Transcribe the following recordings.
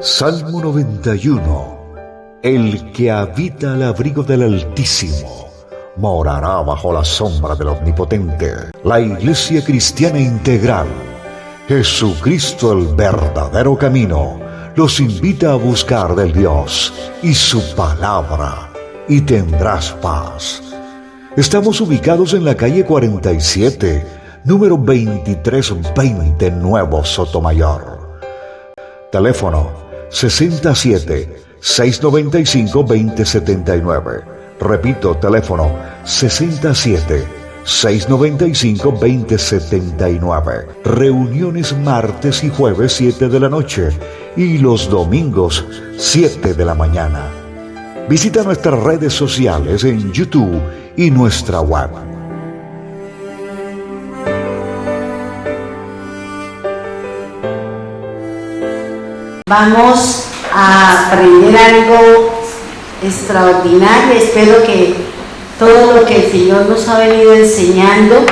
Salmo 91. El que habita al abrigo del Altísimo morará bajo la sombra del Omnipotente. La Iglesia Cristiana Integral, Jesucristo el verdadero camino, los invita a buscar del Dios y su palabra, y tendrás paz. Estamos ubicados en la calle 47, número 2320, Nuevo Sotomayor. Teléfono 67-695-2079. Repito, teléfono 67-695-2079. Reuniones martes y jueves 7 de la noche y los domingos 7 de la mañana. Visita nuestras redes sociales en YouTube y nuestra web. Vamos a aprender algo extraordinario. Espero que todo lo que el Señor nos ha venido enseñando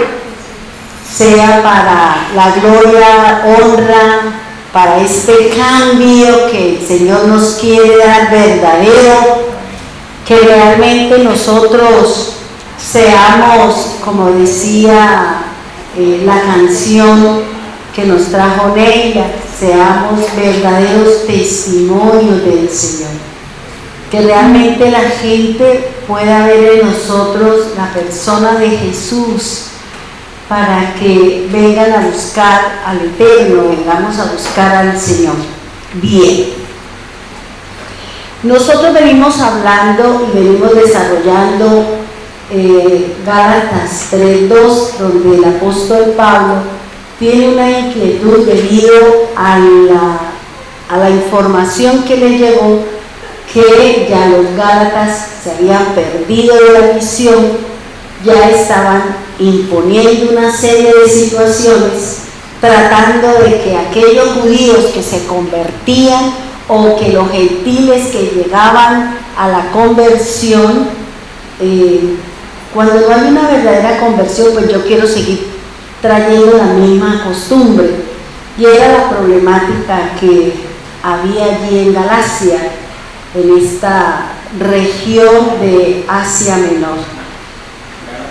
sea para la gloria, honra, para este cambio que el Señor nos quiere dar verdadero, que realmente nosotros seamos, como decía la canción que nos trajo Neila, seamos verdaderos testimonios del Señor, que realmente la gente pueda ver en nosotros la persona de Jesús, para que vengan a buscar al Eterno, vengamos a buscar al Señor. Bien, nosotros venimos hablando y venimos desarrollando Gálatas 3:2, donde el apóstol Pablo tiene una inquietud debido a la información que le llegó, que ya los Gálatas se habían perdido de la misión, ya estaban imponiendo una serie de situaciones, tratando de que aquellos judíos que se convertían o que los gentiles que llegaban a la conversión, cuando no hay una verdadera conversión, pues yo quiero seguir trayendo la misma costumbre, y era la problemática que había allí en Galacia, en esta región de Asia Menor.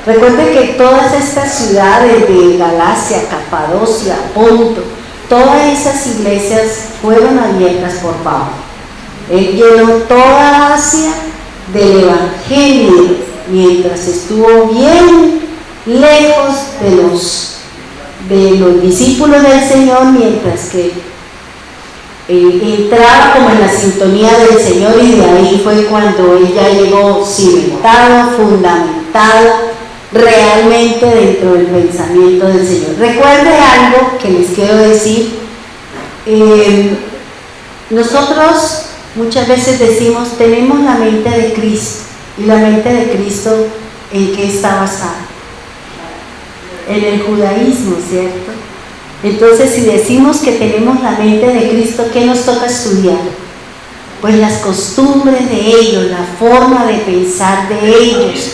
Recuerden que todas estas ciudades de Galacia, Capadocia, Ponto, todas esas iglesias fueron abiertas por Pablo. Él llenó toda Asia del Evangelio mientras estuvo bien lejos de los discípulos del Señor, mientras que entraba como en la sintonía del Señor, y de ahí fue cuando él ya llegó cimentado, fundamentado realmente dentro del pensamiento del Señor. Recuerde algo que les quiero decir. Nosotros muchas veces decimos, tenemos la mente de Cristo, y la mente de Cristo, ¿en qué está basada? En el judaísmo, ¿cierto? Entonces, si decimos que tenemos la mente de Cristo, ¿qué nos toca estudiar? Pues las costumbres de ellos, la forma de pensar de ellos,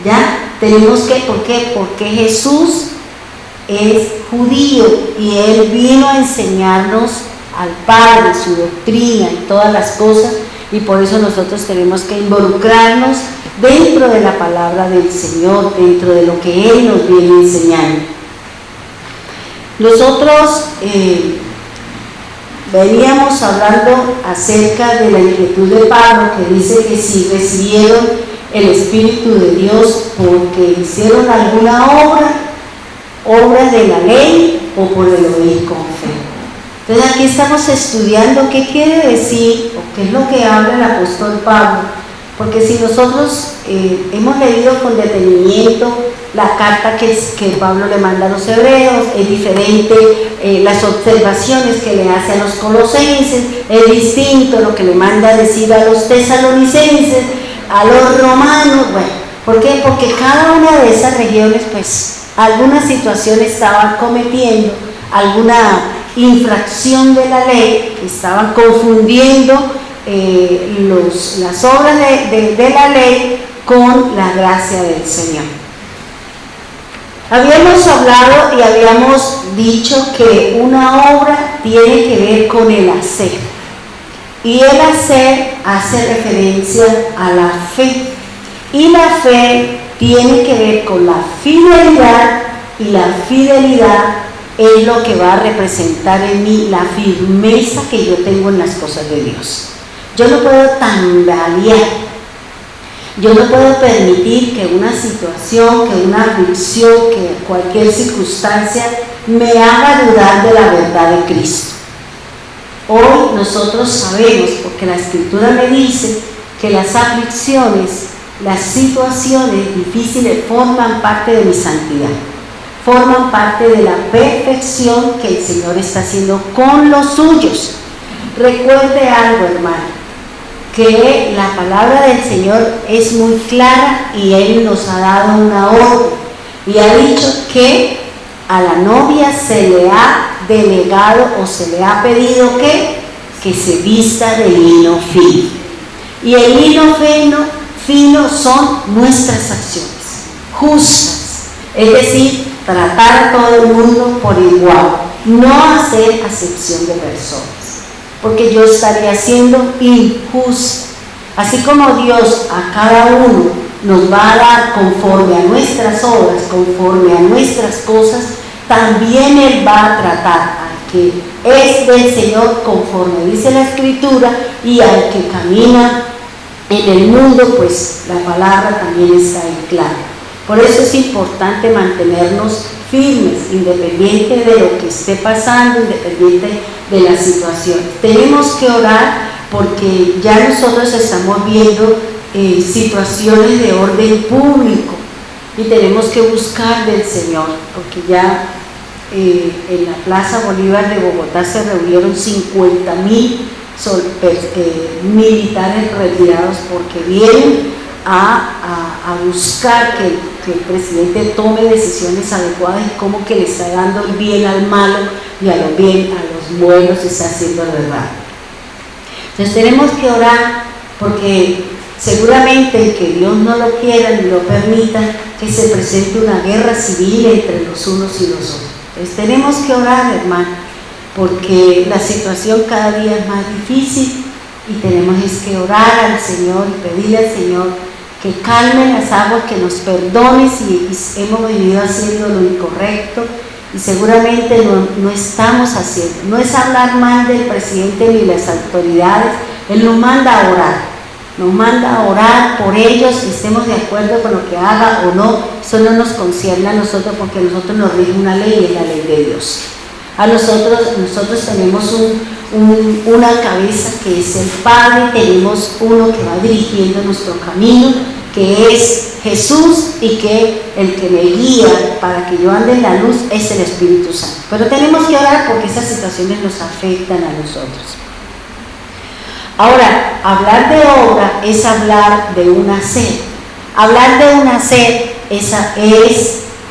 ¿ya? Tenemos que, ¿por qué? Porque Jesús es judío y Él vino a enseñarnos al Padre, su doctrina y todas las cosas, y por eso nosotros tenemos que involucrarnos dentro de la palabra del Señor, dentro de lo que Él nos viene enseñando. Nosotros veníamos hablando acerca de la inquietud de Pablo, que dice que si recibieron el Espíritu de Dios porque hicieron alguna obra de la ley o por el oír con fe. Entonces aquí estamos estudiando qué quiere decir o qué es lo que habla el apóstol Pablo, porque si nosotros hemos leído con detenimiento la carta que Pablo le manda a los hebreos, es diferente las observaciones que le hace a los colosenses, es distinto lo que le manda a decir a los tesalonicenses, a los romanos. Bueno, ¿por qué? Porque cada una de esas regiones, pues, alguna situación estaban cometiendo, alguna infracción de la ley, estaban confundiendo las obras de la ley con la gracia del Señor. Habíamos hablado y habíamos dicho que una obra tiene que ver con el hacer, y el hacer hace referencia a la fe, y la fe tiene que ver con la fidelidad, y la fidelidad es lo que va a representar en mí la firmeza que yo tengo en las cosas de Dios. Yo no puedo tambalear. Yo no puedo permitir que una situación, que una aflicción, que cualquier circunstancia me haga dudar de la verdad de Cristo. Hoy nosotros sabemos, porque la Escritura me dice que las aflicciones, las situaciones difíciles forman parte de mi santidad, forman parte de la perfección que el Señor está haciendo con los suyos. Recuerde algo, hermano, que la palabra del Señor es muy clara y Él nos ha dado una orden y ha dicho que a la novia se le ha delegado o se le ha pedido que se vista de lino fino. Y el lino fino son nuestras acciones justas, es decir, tratar a todo el mundo por igual, no hacer acepción de personas, porque yo estaría siendo injusta. Así como Dios a cada uno nos va a dar conforme a nuestras obras, conforme a nuestras cosas, también Él va a tratar al que es del Señor conforme dice la Escritura, y al que camina en el mundo, pues la palabra también está en claro. Por eso es importante mantenernos firmes, independiente de lo que esté pasando, independiente de la situación. Tenemos que orar porque ya nosotros estamos viendo situaciones de orden público y tenemos que buscar del Señor, porque ya en la Plaza Bolívar de Bogotá se reunieron 50.000 militares retirados porque vienen a buscar que el presidente tome decisiones adecuadas y cómo que le está dando el bien al malo y a los buenos está haciendo el verdad. Entonces tenemos que orar porque seguramente que Dios no lo quiera ni lo permita que se presente una guerra civil entre los unos y los otros. Entonces tenemos que orar, hermano, porque la situación cada día es más difícil y tenemos que orar al Señor y pedirle al Señor que calme las aguas, que nos perdone si hemos venido haciendo lo incorrecto y seguramente no estamos haciendo. No es hablar mal del presidente ni las autoridades, Él nos manda a orar por ellos, que estemos de acuerdo con lo que haga o no. Eso no nos concierne a nosotros porque a nosotros nos rige una ley y es la ley de Dios. A nosotros tenemos una cabeza que es el Padre, tenemos uno que va dirigiendo nuestro camino, que es Jesús, y que el que me guía para que yo ande en la luz es el Espíritu Santo. Pero tenemos que orar porque esas situaciones nos afectan a nosotros. Ahora, hablar de obra es hablar de un hacer. Hablar de un hacer es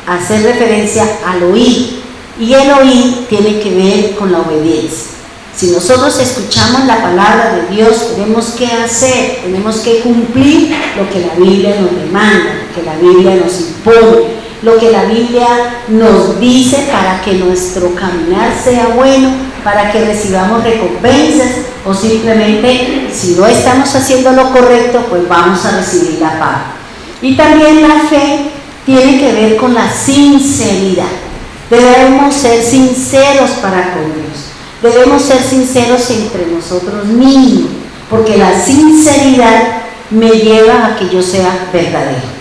hacer referencia al oír, y el oír tiene que ver con la obediencia. Si nosotros escuchamos la palabra de Dios, tenemos que hacer, tenemos que cumplir lo que la Biblia nos demanda, lo que la Biblia nos impone, lo que la Biblia nos dice para que nuestro caminar sea bueno, para que recibamos recompensas, o simplemente si no estamos haciendo lo correcto, pues vamos a recibir la paga. Y también la fe tiene que ver con la sinceridad. Debemos ser sinceros para con Dios. Debemos ser sinceros entre nosotros mismos, porque la sinceridad me lleva a que yo sea verdadero.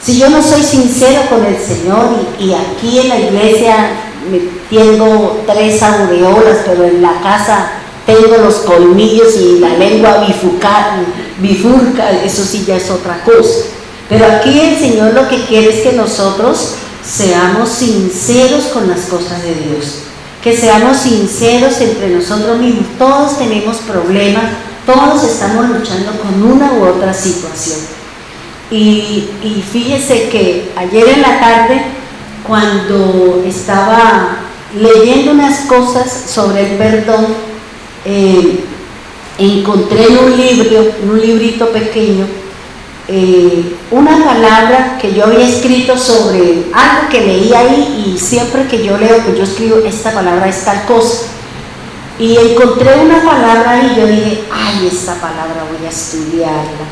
Si yo no soy sincero con el Señor y aquí en la iglesia tengo 3 aureolas, pero en la casa tengo los colmillos y la lengua bifurca, eso sí ya es otra cosa. Pero aquí el Señor lo que quiere es que nosotros seamos sinceros con las cosas de Dios, que seamos sinceros entre nosotros mismos. Todos tenemos problemas, todos estamos luchando con una u otra situación. Y fíjese que ayer en la tarde, cuando estaba leyendo unas cosas sobre el perdón, encontré en un librito pequeño, una palabra que yo había escrito sobre algo que leí ahí, y siempre que yo leo, pues yo escribo, esta palabra es tal cosa. Y encontré una palabra ahí y yo dije, ay, esta palabra voy a estudiarla.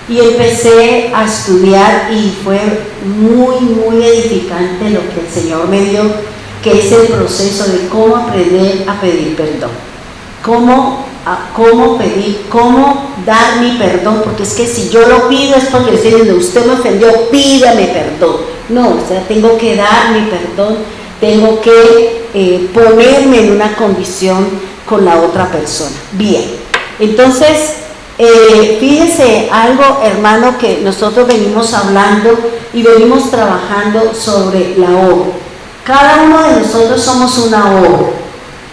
Y empecé a estudiar y fue muy edificante lo que el Señor me dio, que es el proceso de cómo aprender a pedir perdón. Cómo pedir, cómo dar mi perdón, porque es que si yo lo pido es porque el Señor, usted me ofendió, pídame perdón. No, o sea, tengo que dar mi perdón, tengo que ponerme en una condición con la otra persona. Bien, entonces, fíjese algo, hermano, que nosotros venimos hablando y venimos trabajando sobre la obra. Cada uno de nosotros somos una obra.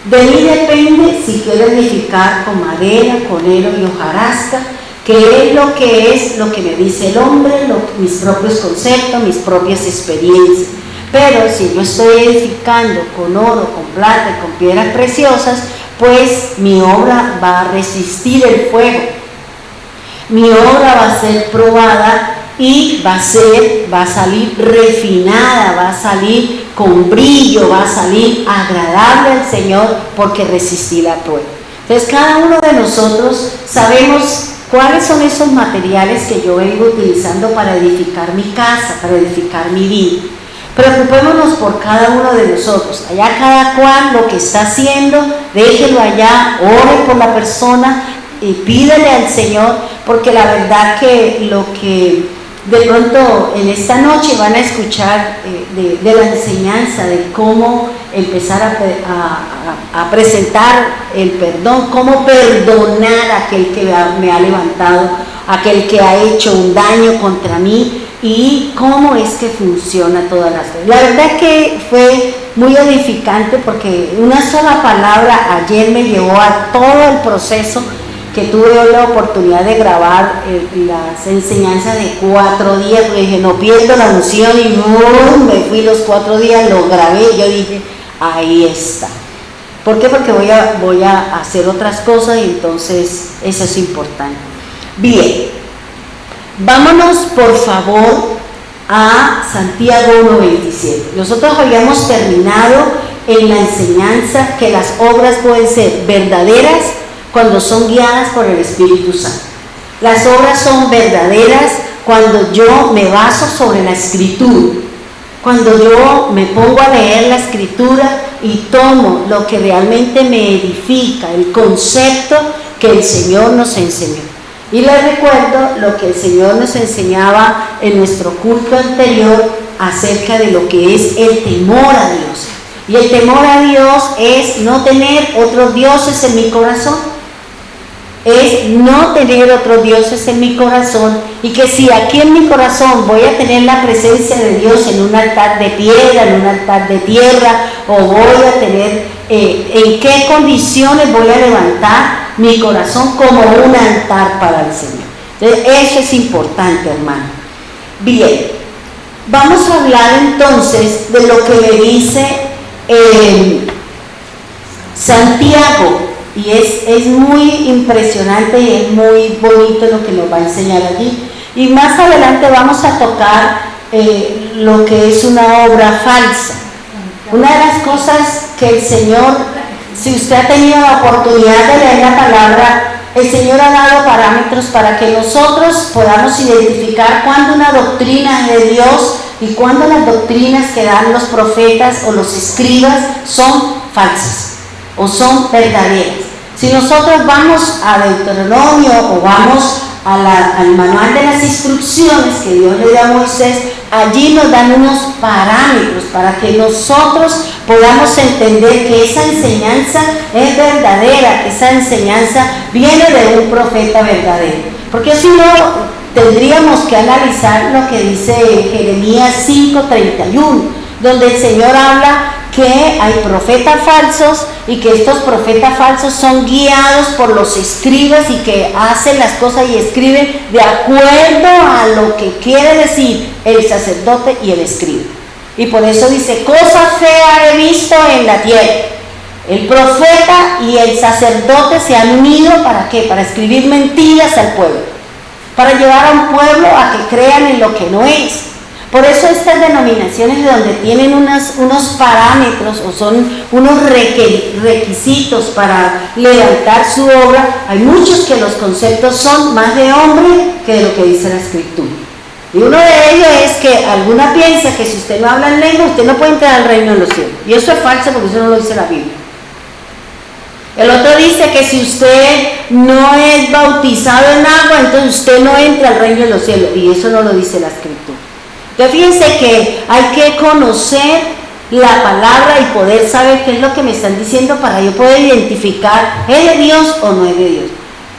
De mí depende si quiero edificar con madera, con heno y hojarasca, que es lo que me dice el hombre, mis propios conceptos, mis propias experiencias. Pero si yo estoy edificando con oro, con plata y con piedras preciosas, pues mi obra va a resistir el fuego. Mi obra va a ser probada y va a salir refinada, va a salir con brillo, va a salir agradable al Señor, porque resistí la prueba. Entonces, cada uno de nosotros sabemos cuáles son esos materiales que yo vengo utilizando para edificar mi casa, para edificar mi vida. Preocupémonos por cada uno de nosotros. Allá cada cual lo que está haciendo, déjelo allá, ore por la persona y pídele al Señor, porque la verdad que lo que de pronto en esta noche van a escuchar de la enseñanza de cómo empezar a presentar el perdón, cómo perdonar a aquel que me ha levantado, aquel que ha hecho un daño contra mí, y cómo es que funciona todas las cosas. La verdad que fue muy edificante, porque una sola palabra ayer me llevó a todo el proceso que tuve hoy la oportunidad de grabar las enseñanzas de 4 días, porque dije, no pierdo la unción, y me fui los 4 días, lo grabé, y yo dije, ahí está. ¿Por qué? Porque voy a hacer otras cosas, y entonces eso es importante. Bien, vámonos por favor a Santiago 1:27. Nosotros habíamos terminado en la enseñanza que las obras pueden ser verdaderas cuando son guiadas por el Espíritu Santo. Las obras son verdaderas cuando yo me baso sobre la Escritura, cuando yo me pongo a leer la Escritura y tomo lo que realmente me edifica, el concepto que el Señor nos enseñó. Y les recuerdo lo que el Señor nos enseñaba en nuestro culto anterior acerca de lo que es el temor a Dios. Y el temor a Dios es no tener otros dioses en mi corazón. Es no tener otros dioses en mi corazón, y que si aquí en mi corazón voy a tener la presencia de Dios en un altar de piedra, en un altar de tierra, o voy a tener en qué condiciones voy a levantar mi corazón como un altar para el Señor. Entonces, eso es importante, hermano. Bien, vamos a hablar entonces de lo que le dice Santiago. Y es muy impresionante y es muy bonito lo que nos va a enseñar allí. Y más adelante vamos a tocar lo que es una obra falsa. Una de las cosas que el Señor, si usted ha tenido la oportunidad de leer la palabra, el Señor ha dado parámetros para que nosotros podamos identificar cuándo una doctrina es de Dios y cuándo las doctrinas que dan los profetas o los escribas son falsas o son verdaderas. Si nosotros vamos a Deuteronomio o vamos al manual de las instrucciones que Dios le dio a Moisés, allí nos dan unos parámetros para que nosotros podamos entender que esa enseñanza es verdadera, que esa enseñanza viene de un profeta verdadero. Porque si no, tendríamos que analizar lo que dice Jeremías 5:31, donde el Señor habla que hay profetas falsos y que estos profetas falsos son guiados por los escribas y que hacen las cosas y escriben de acuerdo a lo que quiere decir el sacerdote y el escriba. Y por eso dice, cosa fea he visto en la tierra. El profeta y el sacerdote se han unido, ¿para qué? Para escribir mentiras al pueblo, para llevar a un pueblo a que crean en lo que no es. Por eso estas denominaciones donde tienen unos parámetros o son unos requisitos para levantar su obra, hay muchos que los conceptos son más de hombre que de lo que dice la Escritura. Y uno de ellos es que alguna piensa que si usted no habla en lengua, usted no puede entrar al reino de los cielos. Y eso es falso porque eso no lo dice la Biblia. El otro dice que si usted no es bautizado en agua, entonces usted no entra al reino de los cielos. Y eso no lo dice la Escritura. Entonces fíjense que hay que conocer la palabra y poder saber qué es lo que me están diciendo para yo poder identificar, ¿es de Dios o no es de Dios?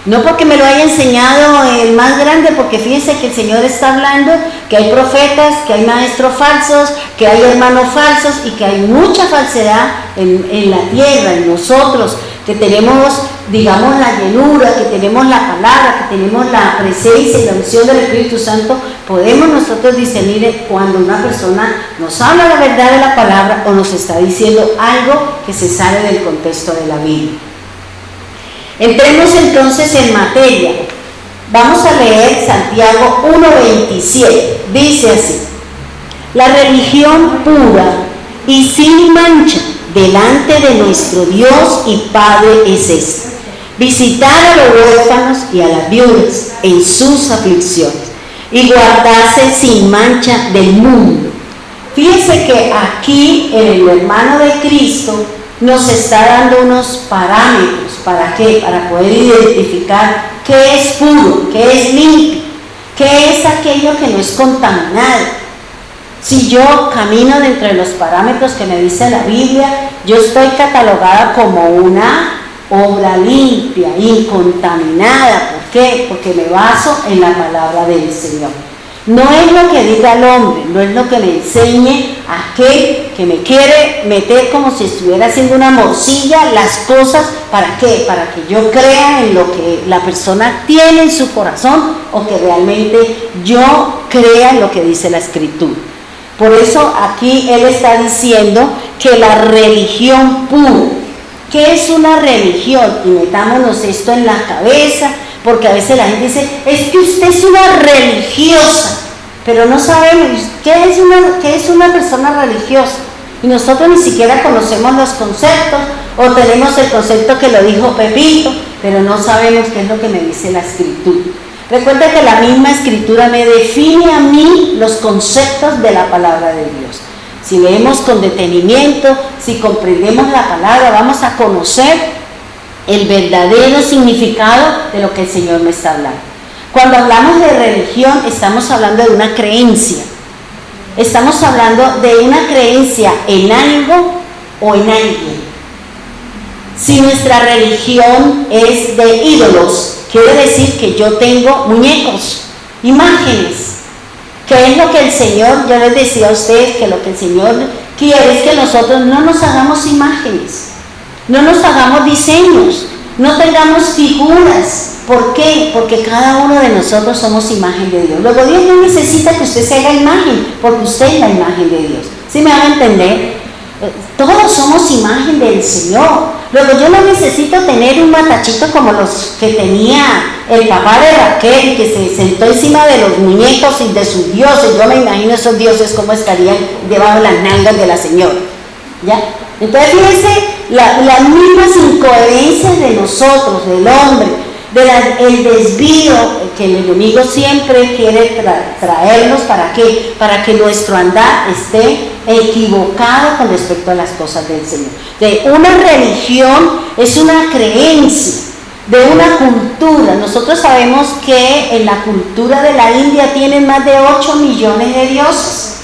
No porque me lo haya enseñado el más grande, porque fíjense que el Señor está hablando que hay profetas, que hay maestros falsos, que hay hermanos falsos y que hay mucha falsedad en la tierra, en nosotros, que tenemos, digamos, la llenura, que tenemos la palabra, que tenemos la presencia y la unción del Espíritu Santo. Podemos nosotros discernir cuando una persona nos habla la verdad de la palabra o nos está diciendo algo que se sale del contexto de la Biblia. Entremos entonces en materia. Vamos a leer Santiago 1:27. Dice así: la religión pura y sin mancha delante de nuestro Dios y Padre es esta: visitar a los huérfanos y a las viudas en sus aflicciones y guardarse sin mancha del mundo. Fíjense que aquí el hermano de Cristo nos está dando unos parámetros. ¿Para qué? Para poder identificar qué es puro, qué es limpio, qué es aquello que no es contaminado. Si yo camino dentro de los parámetros que me dice la Biblia, yo estoy catalogada como una obra limpia, incontaminada. ¿Por qué? Porque me baso en la palabra del Señor. No es lo que diga el hombre, no es lo que me enseñe aquel que me quiere meter como si estuviera haciendo una morcilla las cosas. ¿Para qué? Para que yo crea en lo que la persona tiene en su corazón o que realmente yo crea en lo que dice la Escritura. Por eso aquí él está diciendo que la religión pura. ¿Qué es una religión? Y metámonos esto en la cabeza, porque a veces la gente dice, es que usted es una religiosa, pero no sabemos qué es una persona religiosa. Y nosotros ni siquiera conocemos los conceptos, o tenemos el concepto que lo dijo Pepito, pero no sabemos qué es lo que me dice la Escritura. Recuerda que la misma Escritura me define a mí los conceptos de la palabra de Dios. Si leemos con detenimiento, si comprendemos la palabra, vamos a conocer el verdadero significado de lo que el Señor me está hablando. Cuando hablamos de religión, estamos hablando de una creencia. Estamos hablando de una creencia en algo o en alguien. Si nuestra religión es de ídolos, quiere decir que yo tengo muñecos, imágenes. ¿Qué es lo que el Señor, yo les decía a ustedes que lo que el Señor quiere es que nosotros no nos hagamos imágenes, no nos hagamos diseños, no tengamos figuras? ¿Por qué? Porque cada uno de nosotros somos imagen de Dios. Luego Dios no necesita que usted se haga imagen, porque usted es la imagen de Dios. ¿Sí me van a entender? Todos somos imagen del Señor. Luego yo no necesito tener un matachito como los que tenía el papá de Raquel, que se sentó encima de los muñecos y de sus dioses. Yo me imagino esos dioses cómo estarían debajo de las nalgas de la señora. ¿Ya? Entonces fíjense las mismas incoherencias de nosotros, del hombre, el desvío que el enemigo siempre quiere traernos. ¿Para qué? Para que nuestro andar esté equivocado con respecto a las cosas del Señor. Una religión es una creencia de una cultura. Nosotros sabemos que en la cultura de la India tienen más de 8 millones de dioses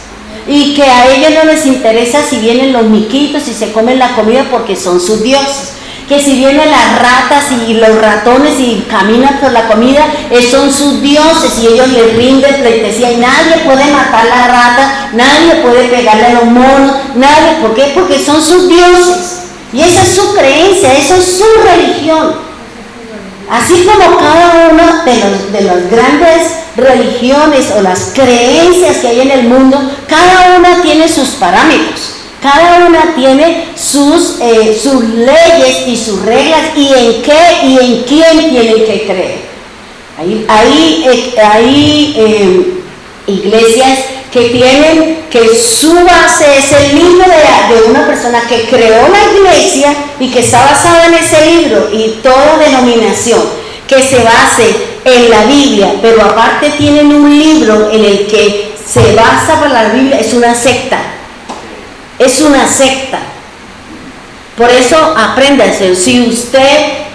y que a ellos no les interesa si vienen los miquitos y se comen la comida porque son sus dioses. Que si vienen las ratas y los ratones y caminan por la comida, son sus dioses y ellos les rinden pleitesía y nadie puede matar la rata, nadie puede pegarle a los monos, nadie. ¿Por qué? Porque son sus dioses y esa es su creencia, esa es su religión. así como cada una de las grandes religiones o las creencias que hay en el mundo, cada una tiene sus parámetros, cada una tiene sus leyes y sus reglas y en qué y en quién tienen que creer. Hay iglesias que tienen que su base es el libro de una persona que creó la iglesia y que está basada en ese libro, y toda denominación que se base en la Biblia, pero aparte tienen un libro en el que se basa por la Biblia, es una secta. Es una secta. Por eso apréndase. Si usted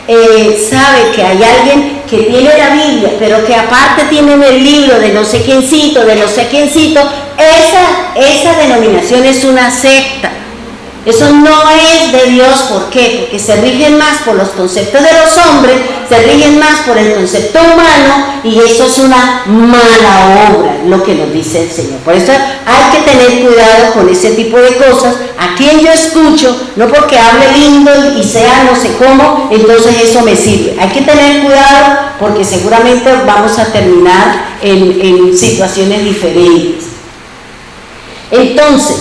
sabe que hay alguien que tiene la Biblia, pero que aparte tiene el libro de no sé quiéncito, esa denominación es una secta. Eso no es de Dios. ¿Por qué? Porque se rigen más por los conceptos de los hombres, se rigen más por el concepto humano, y eso es una mala obra, lo que nos dice el Señor. Por eso hay que tener cuidado con ese tipo de cosas. A quien yo escucho, no porque hable lindo y sea no sé cómo, entonces eso me sirve. Hay que tener cuidado porque seguramente vamos a terminar en situaciones diferentes. Entonces,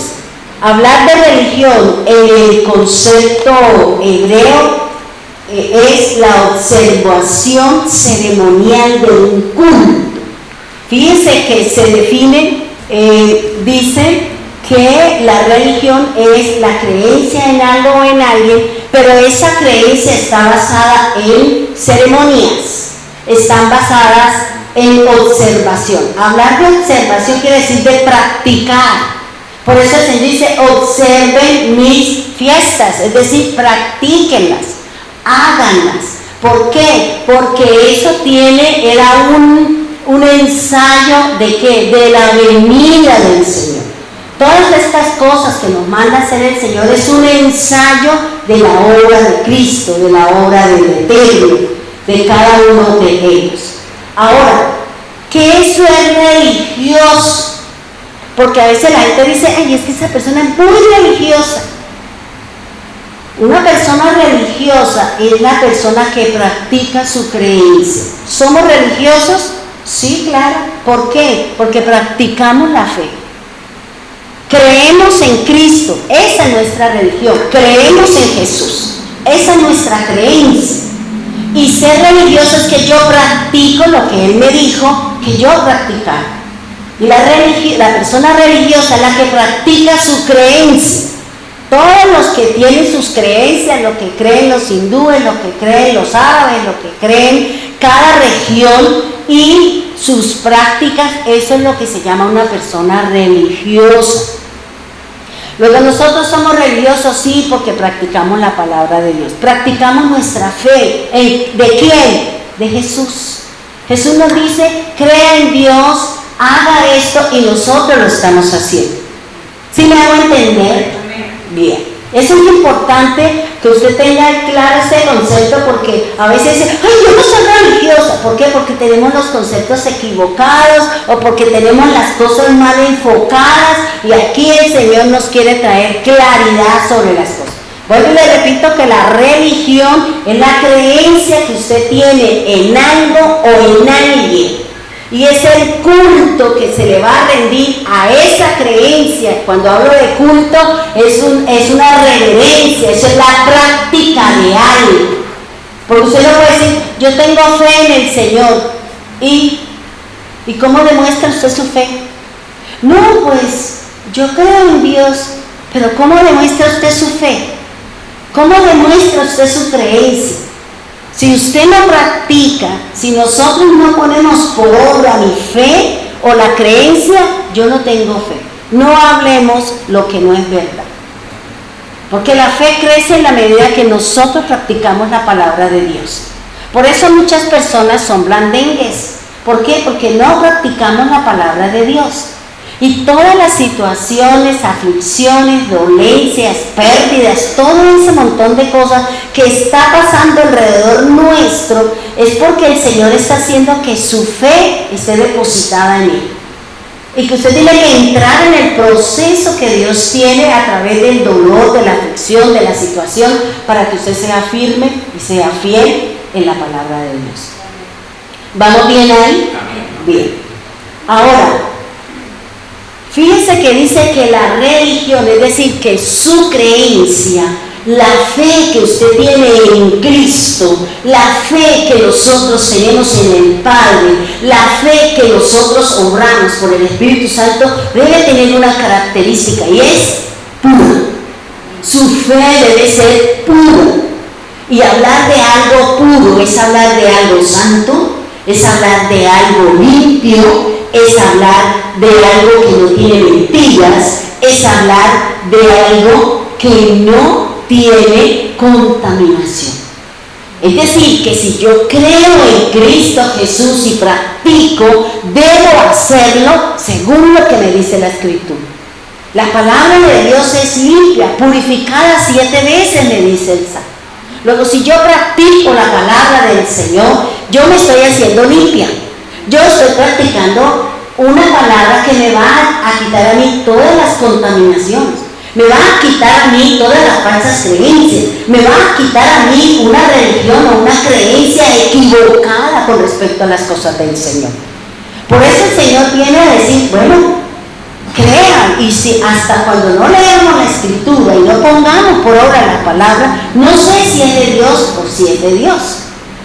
hablar de religión en el concepto hebreo es la observación ceremonial de un culto. Fíjense que se define, dice que la religión es la creencia en algo o en alguien, pero esa creencia está basada en ceremonias, están basadas en observación. Hablar de observación quiere decir de practicar. Por eso se dice: observen mis fiestas, es decir, practíquenlas, háganlas. ¿Por qué? Porque eso era un ensayo de ¿qué? De la venida del Señor. Todas estas cosas que nos manda hacer el Señor es un ensayo de la obra de Cristo, de la obra del Eterno, de cada uno de ellos. Ahora, ¿qué es ser religioso? Porque a veces la gente dice: ay, es que esa persona es muy religiosa. Una persona religiosa es la persona que practica su creencia. ¿Somos religiosos? Sí, claro. ¿Por qué? Porque practicamos la fe. Creemos en Cristo, esa es nuestra religión. Creemos en Jesús, esa es nuestra creencia. Y ser religioso es que yo practico lo que Él me dijo que yo practicara. Y la persona religiosa es la que practica su creencia. Todos los que tienen sus creencias, lo que creen los hindúes, lo que creen los árabes, lo que creen cada región y sus prácticas, eso es lo que se llama una persona religiosa. Luego nosotros somos religiosos, sí, porque practicamos la palabra de Dios. Practicamos nuestra fe. ¿De quién? De Jesús. Jesús nos dice: crea en Dios, haga esto, y nosotros lo estamos haciendo. ¿Sí me hago entender? Bien. Eso es importante que usted tenga claro este concepto, porque a veces dice: ay, yo no soy religiosa. ¿Por qué? Porque tenemos los conceptos equivocados o porque tenemos las cosas mal enfocadas, y aquí el Señor nos quiere traer claridad sobre las cosas. Vuelvo y le repito que la religión es la creencia que usted tiene en algo o en alguien. Y es el culto que se le va a rendir a esa creencia. Cuando hablo de culto, es una reverencia, eso es la práctica de algo. Porque usted no puede decir: yo tengo fe en el Señor. ¿Y cómo demuestra usted su fe? No, pues yo creo en Dios. Pero ¿cómo demuestra usted su fe? ¿Cómo demuestra usted su creencia? Si usted no practica, si nosotros no ponemos por obra mi fe o la creencia, yo no tengo fe. No hablemos lo que no es verdad. Porque la fe crece en la medida que nosotros practicamos la palabra de Dios. Por eso muchas personas son blandengues. ¿Por qué? Porque no practicamos la palabra de Dios. Y todas las situaciones, aflicciones, dolencias, pérdidas, todo ese montón de cosas que está pasando alrededor nuestro, es porque el Señor está haciendo que su fe esté depositada en Él. Y que usted tiene que entrar en el proceso que Dios tiene a través del dolor, de la aflicción, de la situación, para que usted sea firme y sea fiel en la palabra de Dios. ¿Vamos bien ahí? Bien. Ahora, fíjense que dice que la religión, es decir, que su creencia, la fe que usted tiene en Cristo, la fe que nosotros tenemos en el Padre, la fe que nosotros obramos por el Espíritu Santo, debe tener una característica y es pura. Su fe debe ser pura. Y hablar de algo puro es hablar de algo santo, es hablar de algo limpio, es hablar de algo que no tiene mentiras, es hablar de algo que no tiene contaminación. Es decir, que si yo creo en Cristo Jesús y practico, debo hacerlo según lo que me dice la Escritura. La palabra de Dios es limpia, purificada 7 veces, me dice el Salmo. Luego, si yo practico la palabra del Señor, yo me estoy haciendo limpia. Yo estoy practicando una palabra que me va a quitar a mí todas las contaminaciones. Me va a quitar a mí todas las falsas creencias. Me va a quitar a mí una religión o una creencia equivocada con respecto a las cosas del Señor. Por eso el Señor viene a decir, bueno, crean, y si hasta cuando no leamos la Escritura y no pongamos por obra la palabra, no sé si es de Dios o si es de Dios.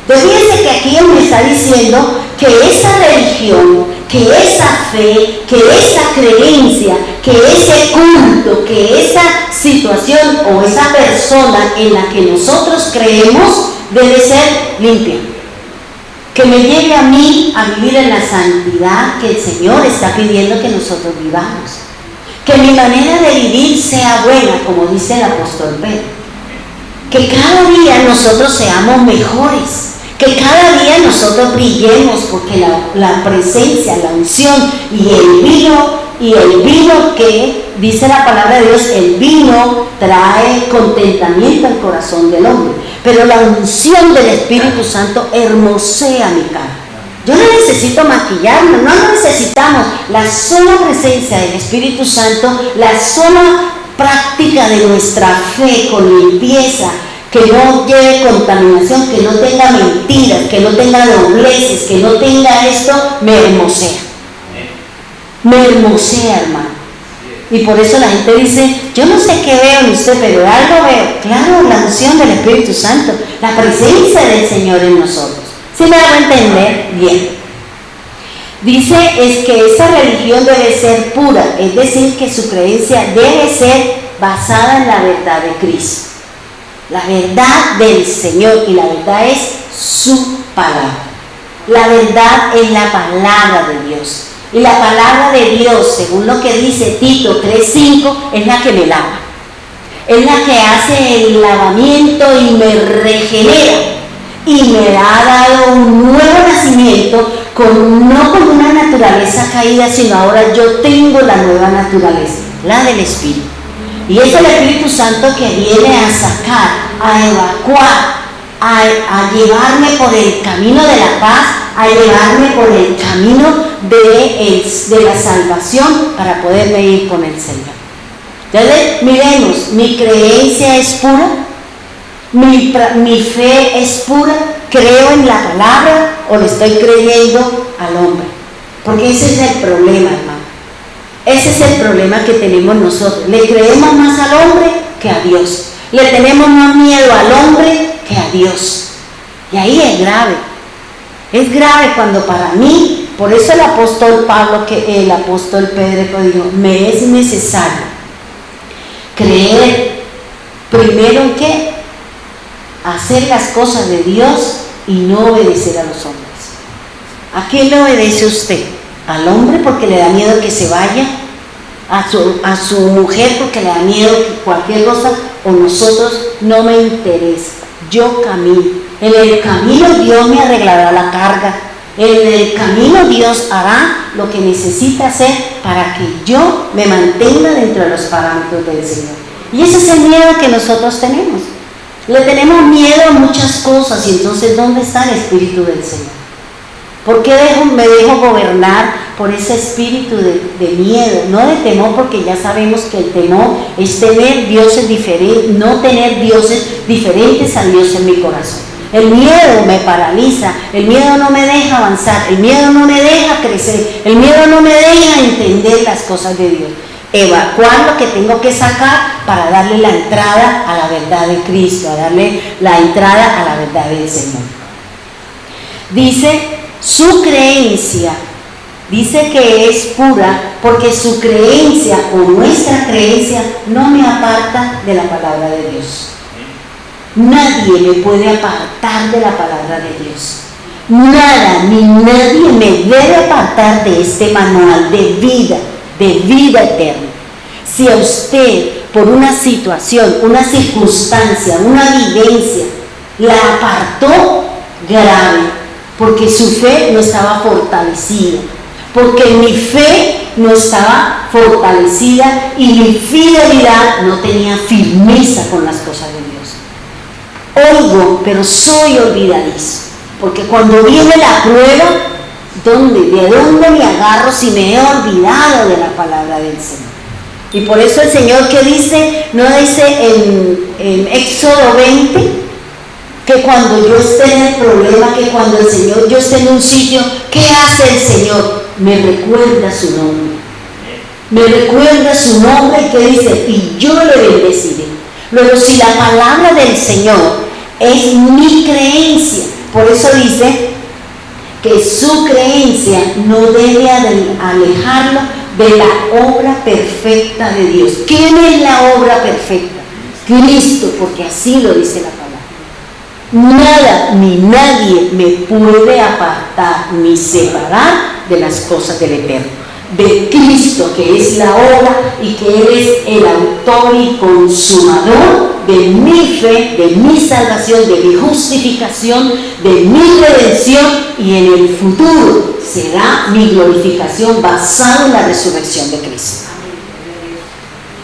Entonces fíjense que aquí Él me está diciendo que esa religión, que esa fe, que esa creencia, que ese culto, que esa situación o esa persona en la que nosotros creemos debe ser limpia. Que me lleve a mí a vivir en la santidad que el Señor está pidiendo que nosotros vivamos. Que mi manera de vivir sea buena, como dice el apóstol Pedro. Que cada día nosotros seamos mejores. Que cada día nosotros brillemos, porque la presencia, la unción y el vino que dice la palabra de Dios, el vino trae contentamiento al corazón del hombre. Pero la unción del Espíritu Santo hermosea mi cara. Yo no necesito maquillarme, no necesitamos. La sola presencia del Espíritu Santo, la sola práctica de nuestra fe con limpieza, que no lleve contaminación, que no tenga mentiras, que no tenga dobleces, que no tenga esto, me hermosea. Me hermosea, hermano. Y por eso la gente dice, yo no sé qué veo en usted, pero algo veo. Claro, la unción del Espíritu Santo, la presencia del Señor en nosotros. ¿Sí me hago entender? Bien. Dice, es que esa religión debe ser pura, es decir, que su creencia debe ser basada en la verdad de Cristo. La verdad del Señor, y la verdad es su palabra. La verdad es la palabra de Dios. Y la palabra de Dios, según lo que dice Tito 3:5, es la que me lava. Es la que hace el lavamiento y me regenera. Y me ha dado un nuevo nacimiento, no con una naturaleza caída, sino ahora yo tengo la nueva naturaleza, la del Espíritu. Y es el Espíritu Santo que viene a sacar, a evacuar, a llevarme por el camino de la paz, a llevarme por el camino de la salvación para poderme ir con el Señor. Entonces, miremos, mi creencia es pura, mi fe es pura, creo en la palabra o le estoy creyendo al hombre. Porque ese es el problema, hermano. Ese es el problema que tenemos nosotros. Le creemos más al hombre que a Dios. Le tenemos más miedo al hombre que a Dios. Y ahí es grave. Es grave cuando para mí, por eso el apóstol Pedro dijo, me es necesario creer primero en qué, hacer las cosas de Dios y no obedecer a los hombres. ¿A quién le obedece usted? Al hombre porque le da miedo que se vaya, a su mujer porque le da miedo que cualquier cosa, o nosotros, no me interesa, yo camino. En el camino Dios me arreglará la carga, en el camino Dios hará lo que necesita hacer para que yo me mantenga dentro de los parámetros del Señor. Y ese es el miedo que nosotros tenemos. Le tenemos miedo a muchas cosas, y entonces ¿dónde está el Espíritu del Señor? ¿Por qué me dejo gobernar por ese espíritu de miedo? No de temor, porque ya sabemos que el temor es tener dioses diferentes, no tener dioses diferentes a Dios en mi corazón. El miedo me paraliza, el miedo no me deja avanzar, el miedo no me deja crecer, el miedo no me deja entender las cosas de Dios. Evacuar lo que tengo que sacar para darle la entrada a la verdad de Cristo, a darle la entrada a la verdad del Señor. Dice, su creencia, dice que es pura porque su creencia o nuestra creencia no me aparta de la palabra de Dios. Nadie me puede apartar de la palabra de Dios. Nada ni nadie me debe apartar de este manual de vida eterna. Si a usted, por una situación, una circunstancia, una vivencia, la apartó, grave, porque su fe no estaba fortalecida, porque mi fe no estaba fortalecida y mi fidelidad no tenía firmeza con las cosas de Dios. Oigo, pero soy olvidadizo, porque cuando viene la prueba, ¿de dónde me agarro si me he olvidado de la palabra del Señor? Y por eso el Señor que dice, no dice en Éxodo 20, que cuando yo esté en el problema, que cuando el Señor, yo esté en un sitio, ¿qué hace el Señor? Me recuerda su nombre. Me recuerda su nombre y que dice, y yo le bendeciré. Luego, si la palabra del Señor es mi creencia, por eso dice que su creencia no debe alejarlo de la obra perfecta de Dios. ¿Quién es la obra perfecta? Cristo, porque así lo dice la palabra. Nada ni nadie me puede apartar ni separar de las cosas del Eterno, de Cristo, que es la obra y que Él es el autor y consumador de mi fe, de mi salvación, de mi justificación, de mi redención, y en el futuro será mi glorificación basada en la resurrección de Cristo.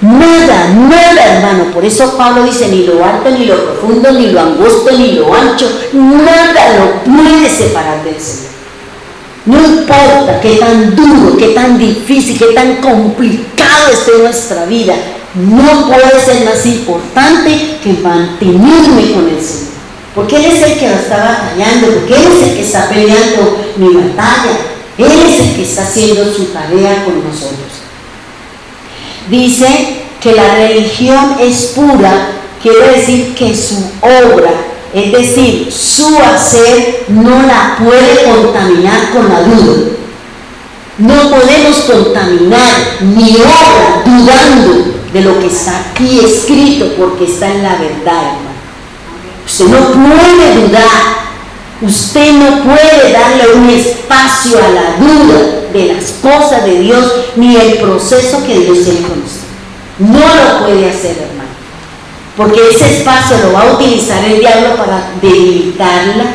Nada, hermano. Por eso Pablo dice, ni lo alto, ni lo profundo, ni lo angosto, ni lo ancho, nada lo puede separar del Señor. No importa qué tan duro, qué tan difícil, qué tan complicado esté nuestra vida, no puede ser más importante que mantenerme con el Señor. Porque Él es el que lo está batallando, porque Él es el que está peleando mi batalla, Él es el que está haciendo su tarea con nosotros. Dice que la religión es pura, quiere decir que su obra, es decir, su hacer, no la puede contaminar con la duda. No podemos contaminar mi obra dudando de lo que está aquí escrito, porque está en la verdad, hermano. Usted no puede dudar, usted no puede darle un espacio a la duda de las cosas de Dios, ni el proceso que Dios tiene con usted. No lo puede hacer, hermano, porque ese espacio lo va a utilizar el diablo para debilitarla,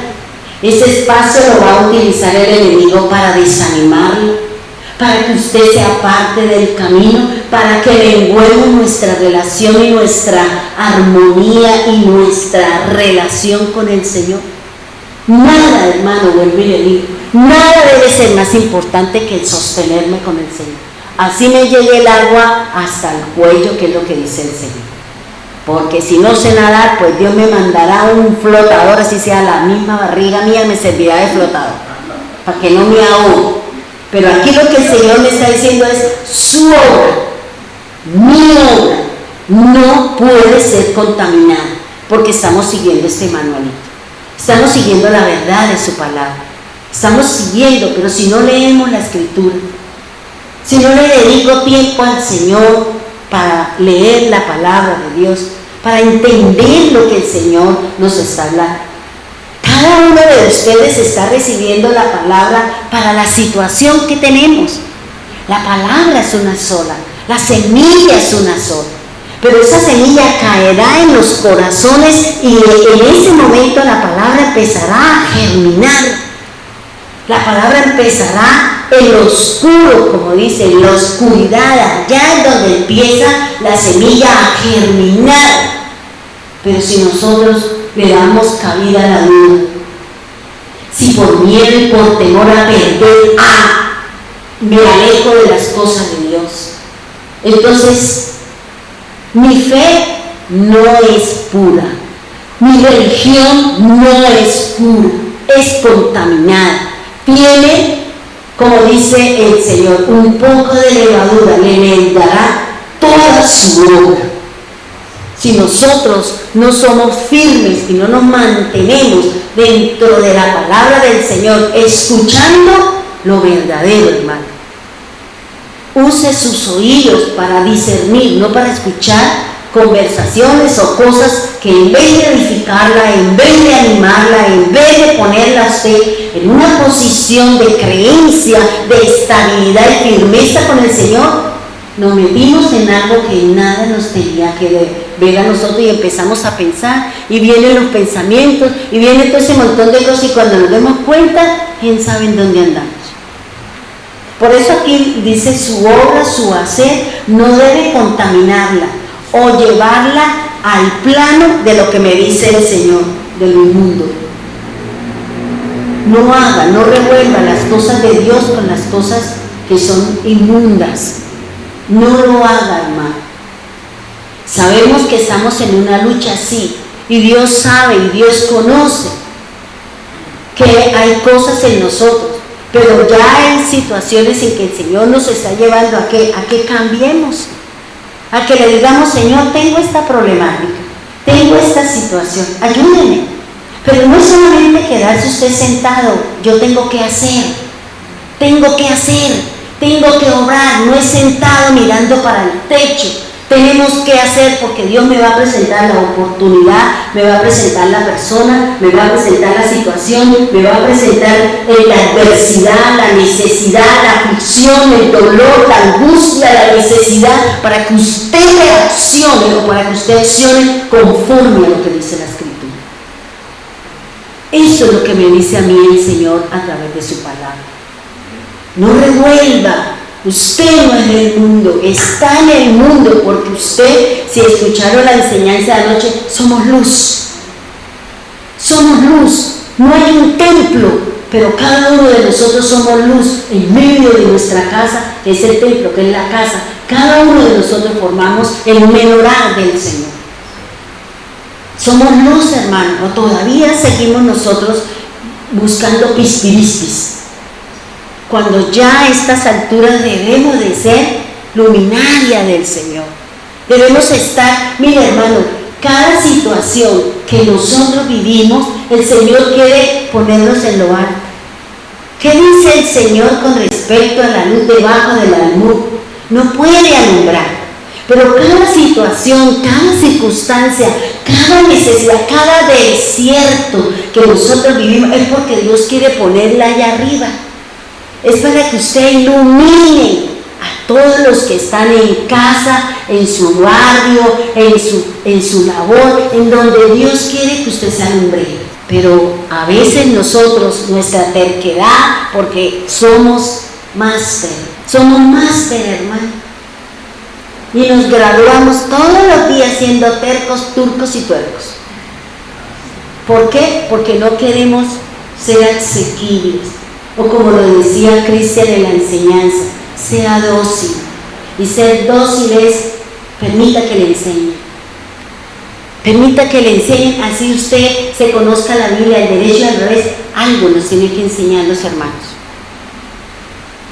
ese espacio lo va a utilizar el enemigo para desanimarla, para que usted se aparte del camino, para que menguemos nuestra relación y nuestra armonía y nuestra relación con el Señor. Nada, hermano, vuelvo y le digo, nada debe ser más importante que el sostenerme con el Señor. Así me llegue el agua hasta el cuello, que es lo que dice el Señor. Porque si no sé nadar, pues Dios me mandará un flotador, así sea la misma barriga mía, me servirá de flotador, para que no me ahogue. Pero aquí lo que el Señor me está diciendo es, su obra, mi obra, no puede ser contaminada, porque estamos siguiendo este manualito, estamos siguiendo la verdad de su palabra, estamos siguiendo, pero si no leemos la Escritura, si no le dedico tiempo al Señor para leer la palabra de Dios, para entender lo que el Señor nos está hablando. Cada uno de ustedes está recibiendo la palabra para la situación que tenemos. La palabra es una sola, la semilla es una sola, pero esa semilla caerá en los corazones y en ese momento la palabra empezará a germinar. La palabra empezará en lo oscuro, como dice, en la oscuridad, allá es donde empieza la semilla a germinar. Pero si nosotros le damos cabida a la duda, si por miedo y por temor a perder, me alejo de las cosas de Dios, entonces mi fe no es pura, Mi religión no es pura, es contaminada. Tiene, como dice el Señor, un poco de levadura, le enmendará toda su obra. Si nosotros no somos firmes y no nos mantenemos dentro de la palabra del Señor, escuchando lo verdadero, hermano. Use sus oídos para discernir, no para escuchar conversaciones o cosas que en vez de edificarla, en vez de animarla, en vez de ponerla a usted en una posición de creencia, de estabilidad y firmeza con el Señor, nos metimos en algo que nada nos tenía que ver a nosotros y empezamos a pensar y vienen los pensamientos y viene todo ese montón de cosas y cuando nos demos cuenta, ¿quién sabe en dónde andamos? Por eso aquí dice su obra, su hacer, no debe contaminarla o llevarla al plano de lo que me dice el Señor, del mundo. No haga, no revuelva las cosas de Dios con las cosas que son inmundas. No lo haga, hermano. Sabemos que estamos en una lucha así y Dios sabe y Dios conoce que hay cosas en nosotros, pero ya hay situaciones en que el Señor nos está llevando a que cambiemos, a que le digamos, Señor, tengo esta problemática, tengo esta situación, ayúdeme. Pero no es solamente quedarse usted sentado, yo tengo que hacer, tengo que obrar, no es sentado mirando para el techo. Tenemos que hacer porque Dios me va a presentar la oportunidad, me va a presentar la persona, me va a presentar la situación, me va a presentar la adversidad, la necesidad, la aflicción, el dolor, la angustia, la necesidad, para que usted reaccione o para que usted accione conforme a lo que dice la Escritura. Eso es lo que me dice a mí el Señor a través de su palabra. No revuelva. Usted no es del mundo, está en el mundo, porque usted, si escucharon la enseñanza de anoche, somos luz. Somos luz. No hay un templo, pero cada uno de nosotros somos luz en medio de nuestra casa, que es el templo, que es la casa. Cada uno de nosotros formamos el menorá del Señor. Somos luz, hermano, o todavía seguimos nosotros buscando pispirispis. Cuando ya a estas alturas debemos de ser luminaria del Señor. Debemos estar, mire hermano, cada situación que nosotros vivimos, el Señor quiere ponernos en lo alto. ¿Qué dice el Señor con respecto a la luz debajo del almud? No puede alumbrar, pero cada situación, cada circunstancia, cada necesidad, cada desierto que nosotros vivimos es porque Dios quiere ponerla allá arriba. Es para que usted ilumine a todos los que están en casa, en su barrio, en su labor, en donde Dios quiere que usted se alumbre. Pero a veces nosotros, nuestra terquedad, porque somos máster, hermano. Y nos graduamos todos los días siendo tercos, turcos y tuercos. ¿Por qué? Porque no queremos ser asequibles. O como lo decía Cristian en la enseñanza, sea dócil. Y ser dócil es, permita que le enseñe. Permita que le enseñen, así usted se conozca la Biblia, el derecho y al revés. Algo nos tiene que enseñar los hermanos.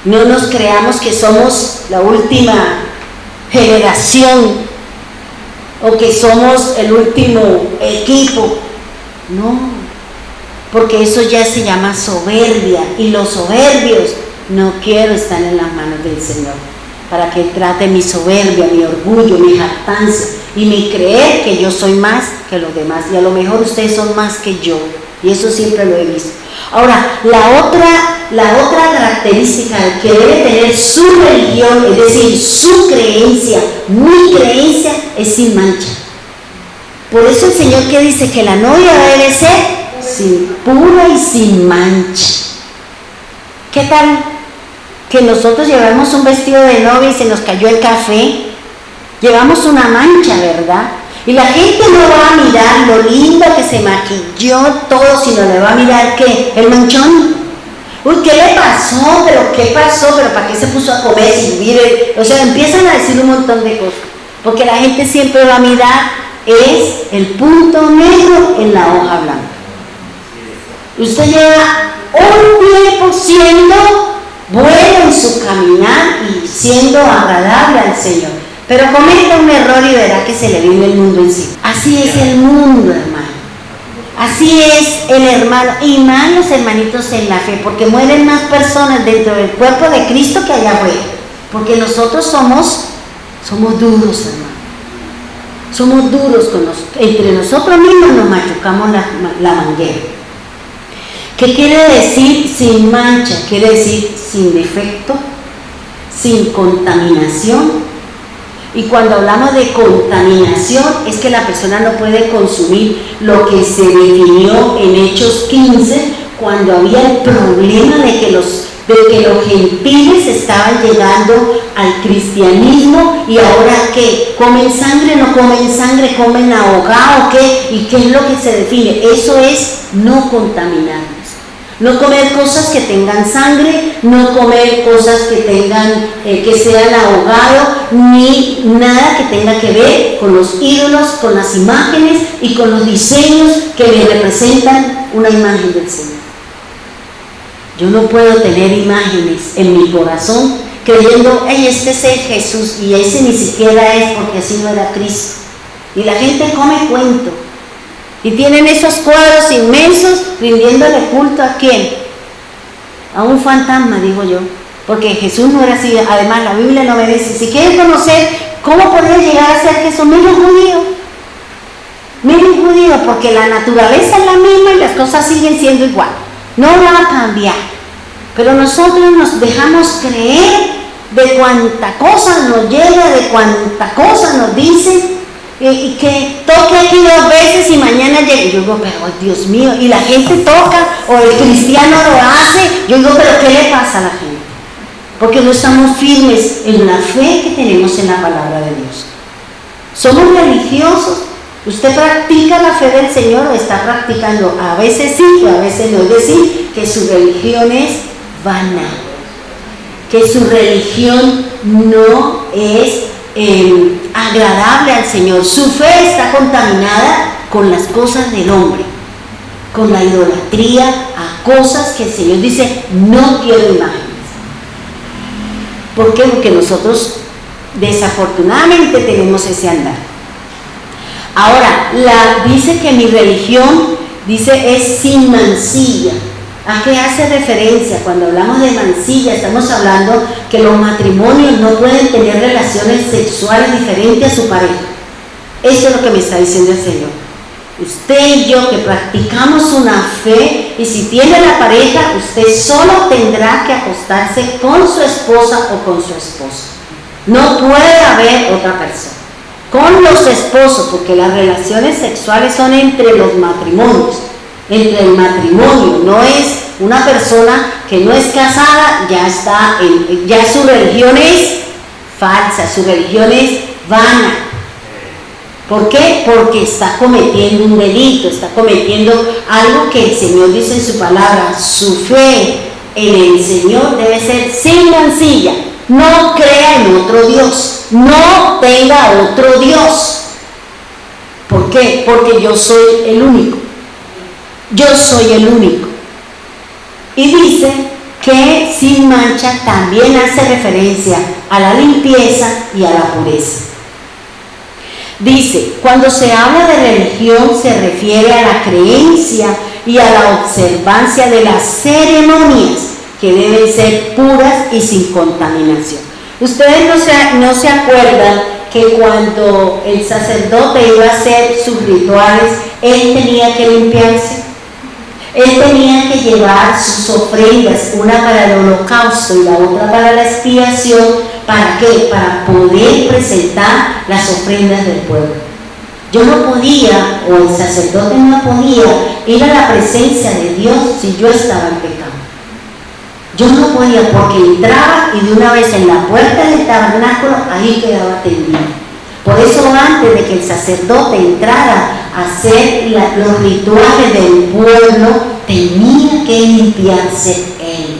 No nos creamos que somos la última generación o que somos el último equipo. No. Porque eso ya se llama soberbia, y los soberbios no quiero estar en las manos del Señor, para que Él trate mi soberbia, mi orgullo, mi jactancia, y mi creer que yo soy más que los demás, y a lo mejor ustedes son más que yo, y eso siempre lo he visto. Ahora, la otra característica que debe tener su religión, es decir, su creencia, mi creencia, es sin mancha. Por eso el Señor que dice que la novia debe ser pura y sin mancha. ¿Qué tal que nosotros llevamos un vestido de novia y se nos cayó el café? Llevamos una mancha, ¿verdad? Y la gente no va a mirar lo lindo que se maquilló todo, sino le va a mirar ¿qué? El manchón. Uy, ¿qué le pasó? ¿Pero qué pasó? ¿Pero para qué se puso a comer sin vivir? O sea, empiezan a decir un montón de cosas, porque la gente siempre va a mirar es el punto negro en la hoja blanca. Usted lleva un tiempo siendo bueno en su caminar y siendo agradable al Señor, pero cometa un error y verá que se le viene el mundo encima. Así es el mundo, hermano. Así es el hermano, y más los hermanitos en la fe, porque mueren más personas dentro del cuerpo de Cristo que allá afuera, porque nosotros somos duros, hermano. Somos duros entre nosotros mismos nos machucamos la manguera. ¿Qué quiere decir sin mancha? Quiere decir sin defecto, sin contaminación. Y cuando hablamos de contaminación es que la persona no puede consumir lo que se definió en Hechos 15, cuando había el problema de que los gentiles estaban llegando al cristianismo, y ahora ¿qué? ¿Comen sangre? ¿No comen sangre? ¿Comen ahogado? ¿Qué? ¿Y qué es lo que se define? Eso es no contaminarnos. No comer cosas que tengan sangre, no comer cosas que tengan, que sean ahogado, ni nada que tenga que ver con los ídolos, con las imágenes y con los diseños que le representan una imagen del Señor. Yo no puedo tener imágenes en mi corazón creyendo, hey, este es el Jesús, y ese ni siquiera es, porque así no era Cristo. Y la gente come cuento. Y tienen esos cuadros inmensos rindiéndole culto ¿a quién? A un fantasma, digo yo, porque Jesús no era así. Además la Biblia no me dice, si quieren conocer cómo podría llegar a ser Jesús, miren judío, porque la naturaleza es la misma y las cosas siguen siendo igual, no va a cambiar. Pero nosotros nos dejamos creer de cuánta cosa nos llega, de cuánta cosa nos dicen, y que toque aquí 2 veces y mañana llegue. Yo digo, pero Dios mío, y la gente toca, o el cristiano lo hace. Yo digo, pero ¿qué le pasa a la gente? Porque no estamos firmes en la fe que tenemos en la palabra de Dios. Somos religiosos. ¿Usted practica la fe del Señor o está practicando? A veces sí, a veces no. Es decir, que su religión es vana, que su religión no es agradable al Señor. Su fe está contaminada con las cosas del hombre, con la idolatría a cosas que el Señor dice, no quiero imágenes. ¿Por qué? Porque nosotros desafortunadamente tenemos ese andar. Ahora, dice que mi religión, es sin mancilla. ¿A qué hace referencia? Cuando hablamos de mancilla, estamos hablando que los matrimonios no pueden tener relaciones sexuales diferentes a su pareja. Eso es lo que me está diciendo el Señor. Usted y yo que practicamos una fe, y si tiene la pareja, usted solo tendrá que acostarse con su esposa o con su esposo. No puede haber otra persona. Con los esposos, porque las relaciones sexuales son entre los matrimonios. Entre el matrimonio, no es una persona que no es casada, ya su religión es falsa, su religión es vana. ¿Por qué? Porque está cometiendo un delito, está cometiendo algo que el Señor dice en su palabra. Su fe en el Señor debe ser sin mancilla. No crea en otro Dios, no tenga otro Dios. ¿Por qué? Porque yo soy el único. Yo soy el único. Y dice que sin mancha también hace referencia a la limpieza y a la pureza. Dice, cuando se habla de religión se refiere a la creencia y a la observancia de las ceremonias que deben ser puras y sin contaminación. Ustedes no se acuerdan que cuando el sacerdote iba a hacer sus rituales, él tenía que limpiarse. Él tenía que llevar sus ofrendas, una para el holocausto y la otra para la expiación. ¿Para qué? Para poder presentar las ofrendas del pueblo. Yo no podía, o el sacerdote no podía, ir a la presencia de Dios si yo estaba en pecado. Yo no podía, porque entraba y de una vez en la puerta del tabernáculo, ahí quedaba tendido. Por eso antes de que el sacerdote entrara a hacer los rituales del pueblo, tenía que limpiarse él.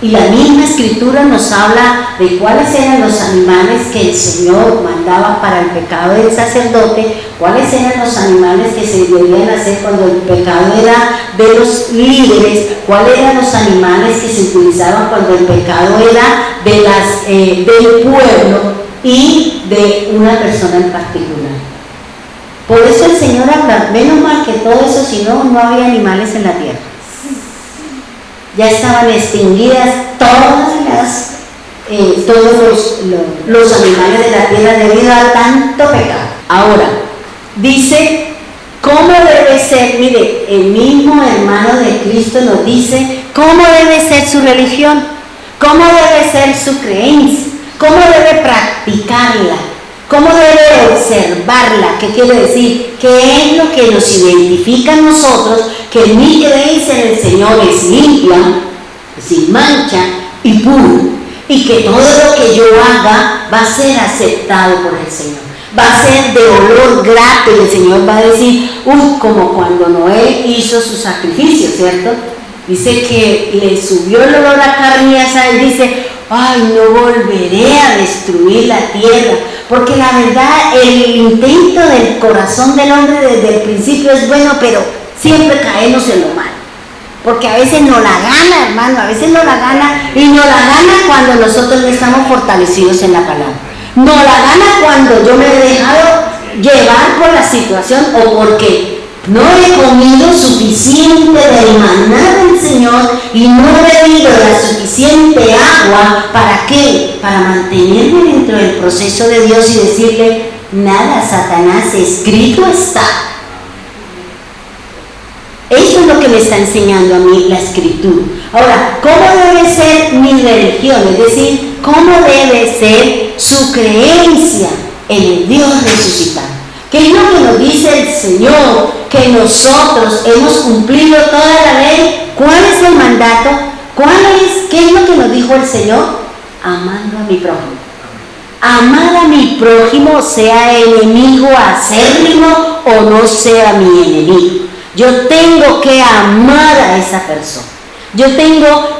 Y la misma escritura nos habla de cuáles eran los animales que el Señor mandaba para el pecado del sacerdote, cuáles eran los animales que se debían hacer cuando el pecado era de los líderes, cuáles eran los animales que se utilizaban cuando el pecado era del pueblo y de una persona en particular. Por eso el Señor habla, menos mal que todo eso, si no, no había animales en la tierra. Ya estaban extinguidas todos los animales de la tierra debido a tanto pecado. Ahora, dice, ¿cómo debe ser? Mire, el mismo hermano de Cristo nos dice, ¿cómo debe ser su religión? ¿Cómo debe ser su creencia? ¿Cómo debe practicarla? ¿Cómo debe observarla? ¿Qué quiere decir? ¿Qué es lo que nos identifica a nosotros? Que mi creencia en el Señor es limpia, sin mancha y puro, y que todo lo que yo haga va a ser aceptado por el Señor, va a ser de olor grato, y el Señor va a decir, como cuando Noé hizo su sacrificio, ¿cierto? Dice que le subió el olor a carne asada y dice, ay, no volveré a destruir la tierra, porque la verdad el intento del corazón del hombre desde el principio es bueno, pero siempre caemos en lo malo, porque a veces no la gana, hermano, a veces no la gana, y no la gana cuando nosotros no estamos fortalecidos en la palabra, no la gana cuando yo me he dejado llevar por la situación o porque no he comido suficiente del maná del Señor y no he bebido la suficiente agua. ¿Para qué? Para mantenerme dentro del proceso de Dios y decirle, nada, Satanás, escrito está. Eso es lo que me está enseñando a mí la escritura. Ahora, ¿cómo debe ser mi religión? Es decir, ¿cómo debe ser su creencia en el Dios resucitado? ¿Qué es lo que nos dice el Señor? Que nosotros hemos cumplido toda la ley. ¿Cuál es el mandato? ¿Qué es lo que nos dijo el Señor? Amando a mi prójimo. Amar a mi prójimo, sea enemigo acérrimo o no sea mi enemigo. Yo tengo que amar a esa persona.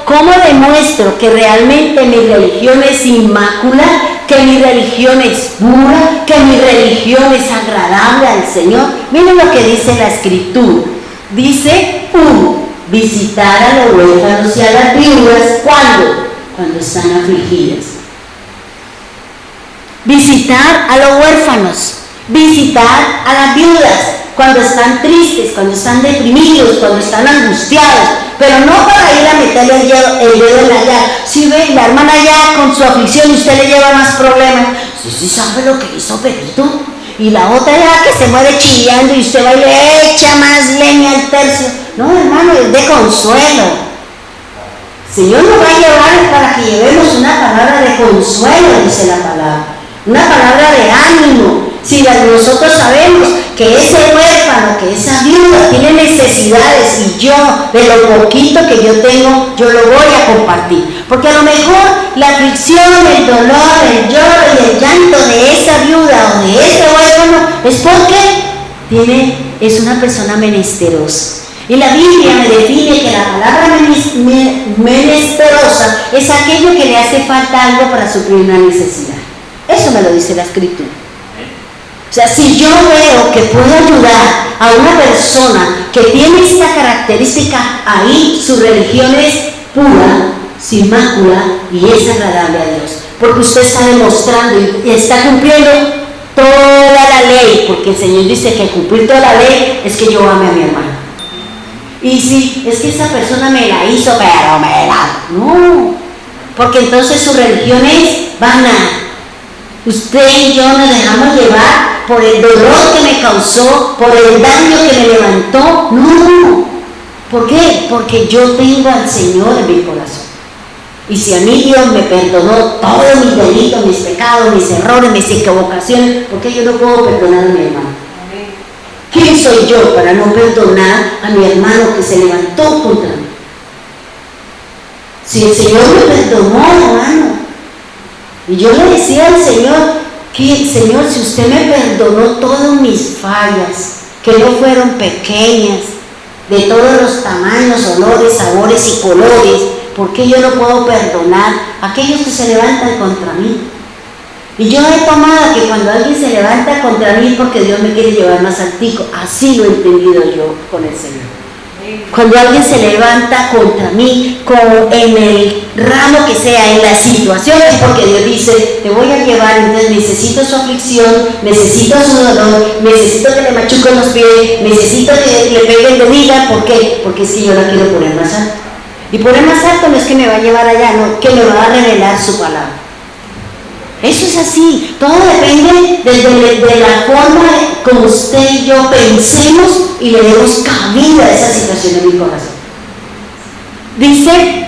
¿Cómo demuestro que realmente mi religión es inmaculada, que mi religión es pura, que mi religión es agradable al Señor? Miren lo que dice la Escritura. Dice, visitar a los huérfanos y a las viudas. ¿Cuándo? Cuando están afligidas. Visitar a los huérfanos, visitar a las viudas, cuando están tristes, cuando están deprimidos, cuando están angustiados, pero no para ir a meterle el dedo en la llaga. Si ve la hermana ya con su aflicción y usted le lleva más problemas, ¿sí sabe lo que hizo Pepito? Y la otra ya que se muere chillando y usted va y le echa más leña al tercio. No, hermano, es de consuelo. El Señor nos va a llevar para que llevemos una palabra de consuelo, dice la palabra, una palabra de ánimo. Si nosotros sabemos que ese huérfano, que esa viuda tiene necesidades y yo, de lo poquito que yo tengo, yo lo voy a compartir. Porque a lo mejor la aflicción, el dolor, el lloro y el llanto de esa viuda o de ese huérfano es porque es una persona menesterosa. Y la Biblia me define que la palabra menesterosa es aquello que le hace falta algo para suplir una necesidad. Eso me lo dice la Escritura. O sea, si yo veo que puedo ayudar a una persona que tiene esta característica, ahí su religión es pura, sin mácula y es agradable a Dios. Porque usted está demostrando y está cumpliendo toda la ley, porque el Señor dice que cumplir toda la ley es que yo ame a mi hermano. Y si es que esa persona me la hizo, pero me la... No, porque entonces su religión es vana. Usted y yo nos dejamos llevar por el dolor que me causó, por el daño que me levantó. No. ¿Por qué? Porque yo tengo al Señor en mi corazón. Y si a mí Dios me perdonó todos mis delitos, mis pecados, mis errores, mis equivocaciones, ¿por qué yo no puedo perdonar a mi hermano? ¿Quién soy yo para no perdonar a mi hermano que se levantó contra mí? Si el Señor me perdonó, hermano. Y yo le decía al Señor, que Señor, si usted me perdonó todas mis fallas, que no fueron pequeñas, de todos los tamaños, olores, sabores y colores, ¿por qué yo no puedo perdonar a aquellos que se levantan contra mí? Y yo he tomado que cuando alguien se levanta contra mí es porque Dios me quiere llevar más altico. Así lo he entendido yo con el Señor. Cuando alguien se levanta contra mí, en el ramo que sea, en la situación, es porque Dios dice, te voy a llevar, entonces necesito su aflicción, necesito su dolor, necesito que le machuquen los pies, necesito que le peguen de vida. ¿Por qué? Porque es que yo la quiero poner más alto. Y poner más alto no es que me va a llevar allá, no, que me va a revelar su palabra. Eso es así, todo depende de la forma como usted y yo pensemos y le demos cabida a esa situación en mi corazón. Dice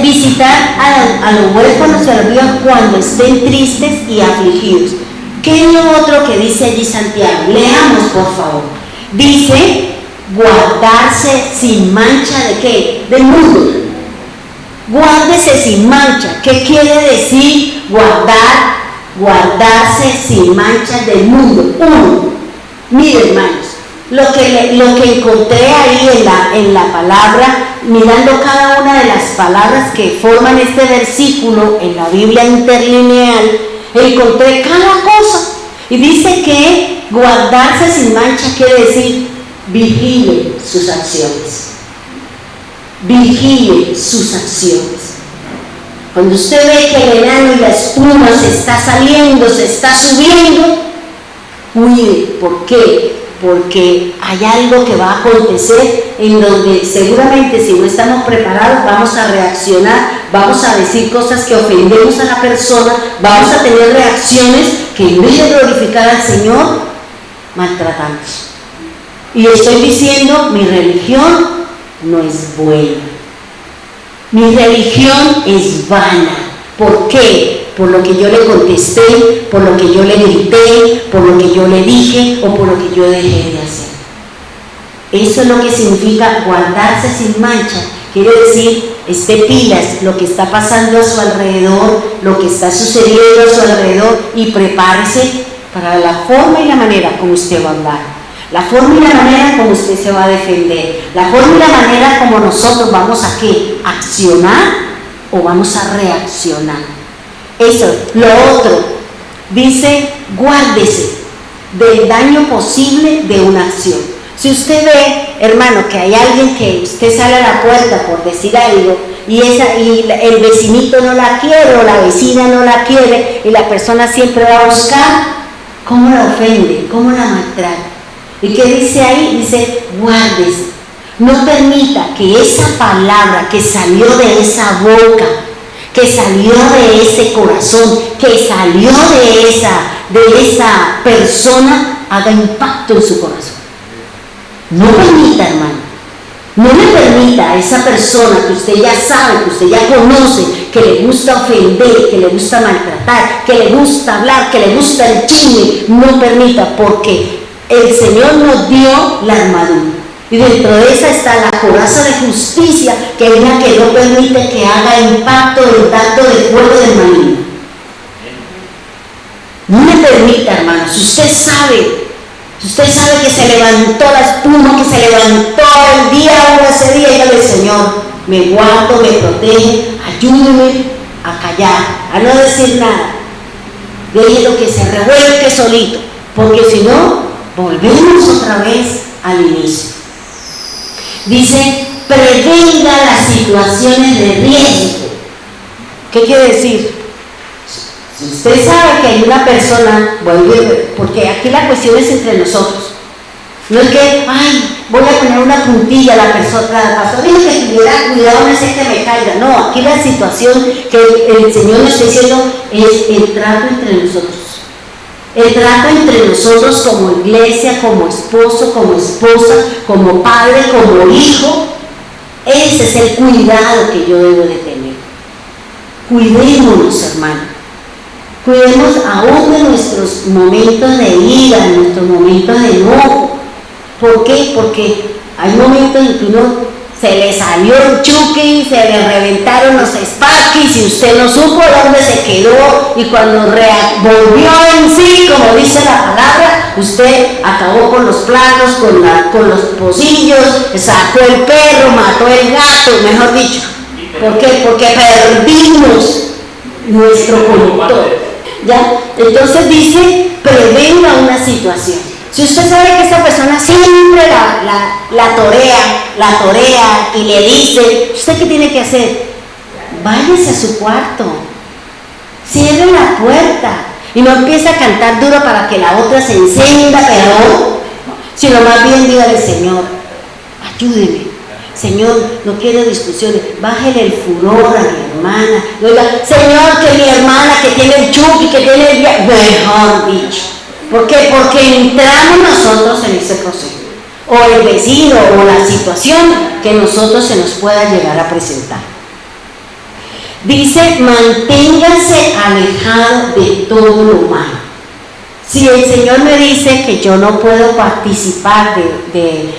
visitar a los huérfanos y a los viudos cuando estén tristes y afligidos. ¿Qué es lo otro que dice allí Santiago? Leamos, por favor. Dice, guardarse sin mancha ¿de qué? Del mundo. Guárdese sin mancha. ¿Qué quiere decir guardarse sin mancha del mundo? Uno, miren hermanos, lo que encontré ahí en la palabra, mirando cada una de las palabras que forman este versículo en la Biblia interlineal, encontré cada cosa. Y dice que guardarse sin mancha quiere decir vigile sus acciones. Vigile sus acciones. Cuando usted ve que el enano y la espuma se está saliendo, se está subiendo, cuide. ¿Por qué? Porque hay algo que va a acontecer en donde seguramente si no estamos preparados vamos a reaccionar, vamos a decir cosas que ofendemos a la persona, vamos a tener reacciones que en vez de glorificar al Señor, maltratamos. Y estoy diciendo, mi religión no es buena. Mi religión es vana. ¿Por qué? Por lo que yo le contesté, por lo que yo le grité, por lo que yo le dije o por lo que yo dejé de hacer. Eso es lo que significa guardarse sin mancha. Quiere decir, esté pilas lo que está pasando a su alrededor, lo que está sucediendo a su alrededor y prepárese para la forma y la manera como usted va a hablar. La forma y la manera como usted se va a defender, la forma y la manera como nosotros vamos a ¿qué? ¿Accionar o vamos a reaccionar? Eso, lo otro, dice, guárdese del daño posible de una acción. Si usted ve, hermano, que hay alguien que usted sale a la puerta por decir algo y el vecinito no la quiere o la vecina no la quiere y la persona siempre va a buscar, ¿cómo la ofende? ¿Cómo la maltrata? ¿Y qué dice ahí? Dice, guárdese. No permita que esa palabra que salió de esa boca, que salió de ese corazón, que salió de esa persona, haga impacto en su corazón. No permita, hermano. No le permita a esa persona que usted ya sabe, que usted ya conoce, que le gusta ofender, que le gusta maltratar, que le gusta hablar, que le gusta el chisme. No permita, porque el Señor nos dio la armadura y dentro de esa está la coraza de justicia, que es la que no permite que haga impacto el dardo de fuego del maligno. No le permita, hermano. Si usted sabe que se levantó la espuma, que se levantó el día o ese día, dígale, Señor, me guardo, me protege, ayúdeme a callar, a no decir nada. Déjelo que se revuelque solito, porque si no, volvemos otra vez al inicio. Dice, prevenga las situaciones de riesgo. ¿Qué quiere decir? Si usted sabe que hay una persona, porque aquí la cuestión es entre nosotros. No es que, voy a poner una puntilla a la persona, pastor dijo que tuviera cuidado, no sé que me caiga. No, aquí la situación que el Señor nos está diciendo es el trato entre nosotros. El trato entre nosotros como iglesia, como esposo, como esposa, como padre, como hijo. Ese es el cuidado que yo debo de tener. Cuidémonos, hermano. Cuidemos aún de nuestros momentos de ira, de nuestros momentos de enojo. ¿Por qué? Porque hay momentos en que uno se le salió el chuki, se le reventaron los sparkies y usted no supo dónde se quedó, y cuando volvió en sí, como dice la palabra, usted acabó con los platos, con los pocillos, sacó el perro, mató el gato, mejor dicho. ¿Por qué? Porque perdimos nuestro conductor. ¿Ya? Entonces dice, prevenga una situación. Si usted sabe que esa persona siempre la torea y le dice, ¿usted qué tiene que hacer? Váyase a su cuarto, cierre la puerta y no empiece a cantar duro para que la otra se encienda, pero sino más bien dígale, Señor, ayúdeme. Señor, no quiero discusiones, bájele el furor a mi hermana. No diga, Señor, que mi hermana que tiene el chupi, que tiene el... Mejor dicho. ¿Por qué? Porque entramos nosotros en ese proceso. O el vecino o la situación que nosotros se nos pueda llegar a presentar. Dice, manténgase alejado de todo lo malo. Si el Señor me dice que yo no puedo participar del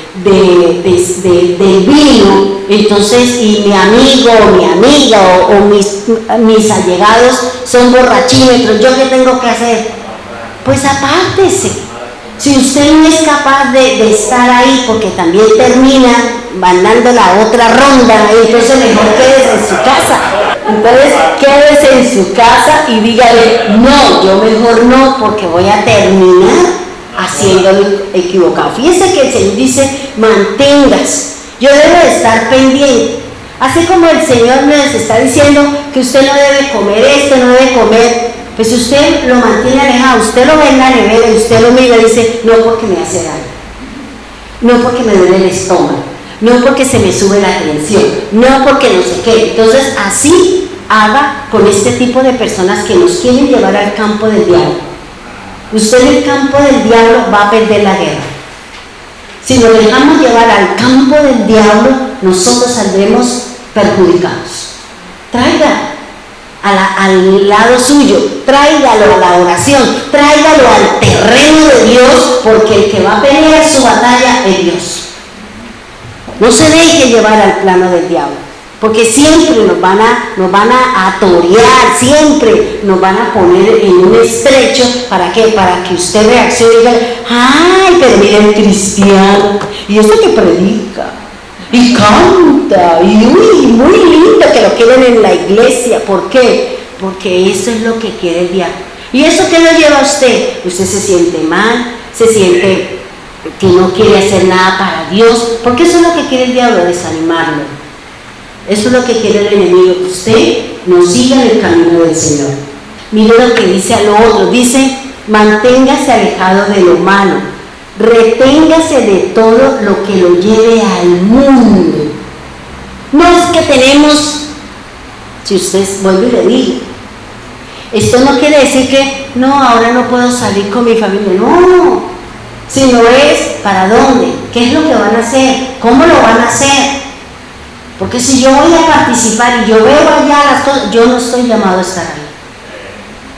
vino, entonces, y mi amigo o mi amiga o mis allegados son borrachímetros, ¿yo qué tengo que hacer? Pues apártese. Si usted no es capaz de estar ahí porque también termina mandando la otra ronda, entonces mejor quédese en su casa. Entonces quédese en su casa y dígale, no, yo mejor no, porque voy a terminar haciéndolo equivocado. Fíjese que el Señor dice, manténgase. Yo debo de estar pendiente. Así como el Señor nos está diciendo que usted no debe comer esto, no debe comer, pues usted lo mantiene alejado, usted lo ve en la nevera y usted lo mira y dice, no porque me hace daño, no porque me duele el estómago, no porque se me sube la tensión, no porque no sé qué. Entonces así haga con este tipo de personas que nos quieren llevar al campo del diablo. Usted en el campo del diablo va a perder la guerra. Si nos dejamos llevar al campo del diablo, nosotros saldremos perjudicados. Traiga al lado suyo, tráigalo a la oración, tráigalo al terreno de Dios, porque el que va a pelear su batalla es Dios. No se deje llevar al plano del diablo, porque siempre nos van a atorear, siempre nos van a poner en un estrecho. ¿Para qué? Para que usted reaccione y diga, ay, pero mira el cristiano, y este que predica y canta, y uy, muy lindo que lo quieren en la iglesia. ¿Por qué? Porque eso es lo que quiere el diablo. ¿Y eso qué lo lleva a usted? Usted se siente mal, se siente que no quiere hacer nada para Dios, porque eso es lo que quiere el diablo, desanimarlo. Eso es lo que quiere el enemigo, que usted no siga en el camino del Señor. Mire lo que dice a lo otro, dice, manténgase alejado de lo malo, reténgase de todo lo que lo lleve al mundo. No es que tenemos, si usted vuelve y le digo, esto no quiere decir que no, ahora no puedo salir con mi familia, no, sino es para dónde, qué es lo que van a hacer, cómo lo van a hacer. Porque si yo voy a participar y yo veo allá las cosas, yo no estoy llamado a estar ahí.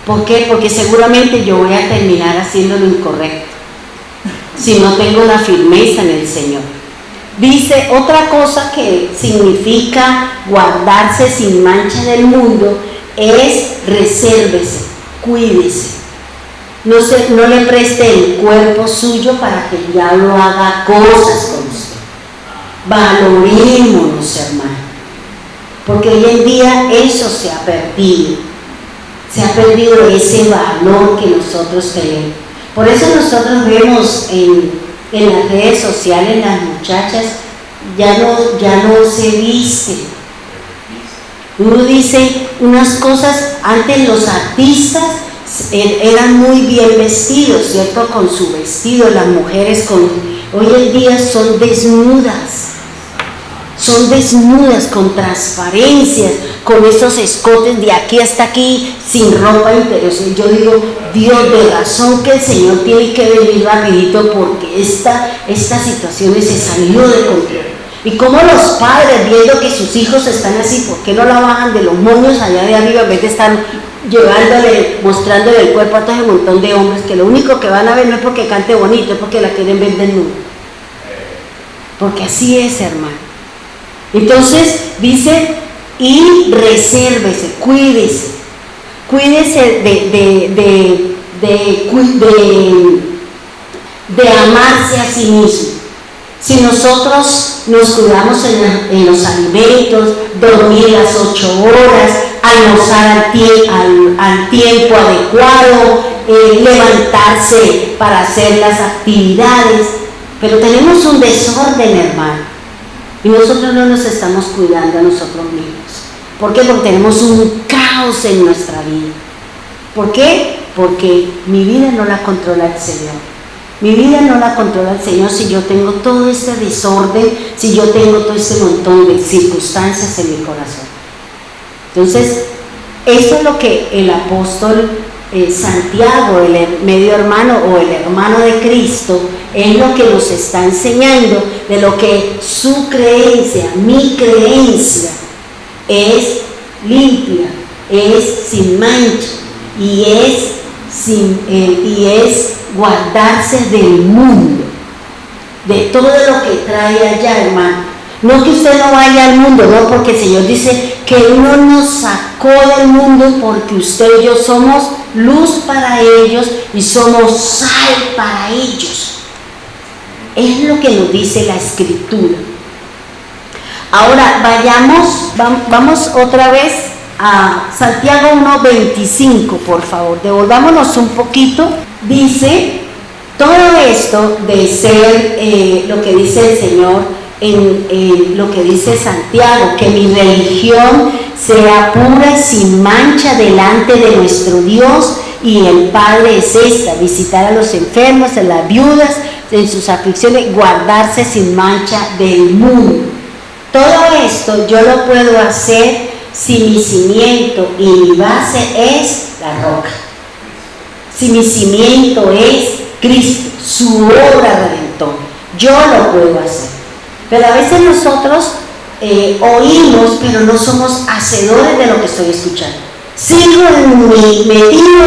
¿Por qué? Porque seguramente yo voy a terminar haciendo lo incorrecto si no tengo la firmeza en el Señor. Dice otra cosa que significa guardarse sin mancha del mundo, es resérvese, cuídese. No le preste el cuerpo suyo para que el diablo haga cosas con usted. Valorémonos, hermano, porque hoy en día eso se ha perdido ese valor que nosotros tenemos. Por eso nosotros vemos en las redes sociales las muchachas ya no se visten. Uno dice unas cosas, antes los artistas eran muy bien vestidos, ¿cierto? Con su vestido, las mujeres hoy en día son desnudas con transparencias, con esos escotes de aquí hasta aquí, sin ropa interior. Yo digo, Dios, de razón que el Señor tiene que venir rapidito, porque esta situación se salió de control. Y como los padres, viendo que sus hijos están así, ¿por qué no la bajan de los moños allá de arriba en vez de estar mostrándole el cuerpo a todo ese montón de hombres que lo único que van a ver no es porque cante bonito, es porque la quieren ver desnuda? Porque así es, hermano. Entonces dice, y resérvese, cuídese de amarse a sí mismo. Si nosotros nos cuidamos en los alimentos, dormir las 8 horas, almorzar al tiempo adecuado, levantarse para hacer las actividades, pero tenemos un desorden, hermano, y nosotros no nos estamos cuidando a nosotros mismos. ¿Por qué? Porque tenemos un caos en nuestra vida. ¿Por qué? Porque mi vida no la controla el Señor. Mi vida no la controla el Señor si yo tengo todo este desorden, si yo tengo todo este montón de circunstancias en mi corazón. Entonces, eso es lo que el apóstol Santiago, el medio hermano o el hermano de Cristo, es lo que nos está enseñando de lo que su creencia, mi creencia, es limpia, es sin mancha y es guardarse del mundo, de todo lo que trae allá, hermano. No que usted no vaya al mundo, no, porque el Señor dice que Él no nos sacó del mundo, porque usted y yo somos luz para ellos y somos sal para ellos. Es lo que nos dice la Escritura. Ahora vamos otra vez a Santiago 1:25, por favor, devolvámonos un poquito. Dice, todo esto de ser lo que dice el Señor en lo que dice Santiago, que mi religión sea pura y sin mancha delante de nuestro Dios y el Padre es esta: visitar a los enfermos, a las viudas en sus aflicciones, guardarse sin mancha del mundo. Todo esto yo lo puedo hacer si mi cimiento y mi base es la roca. Si mi cimiento es Cristo, su obra redentora, yo lo puedo hacer. Pero a veces nosotros oímos, pero no somos hacedores de lo que estoy escuchando. Sigo metido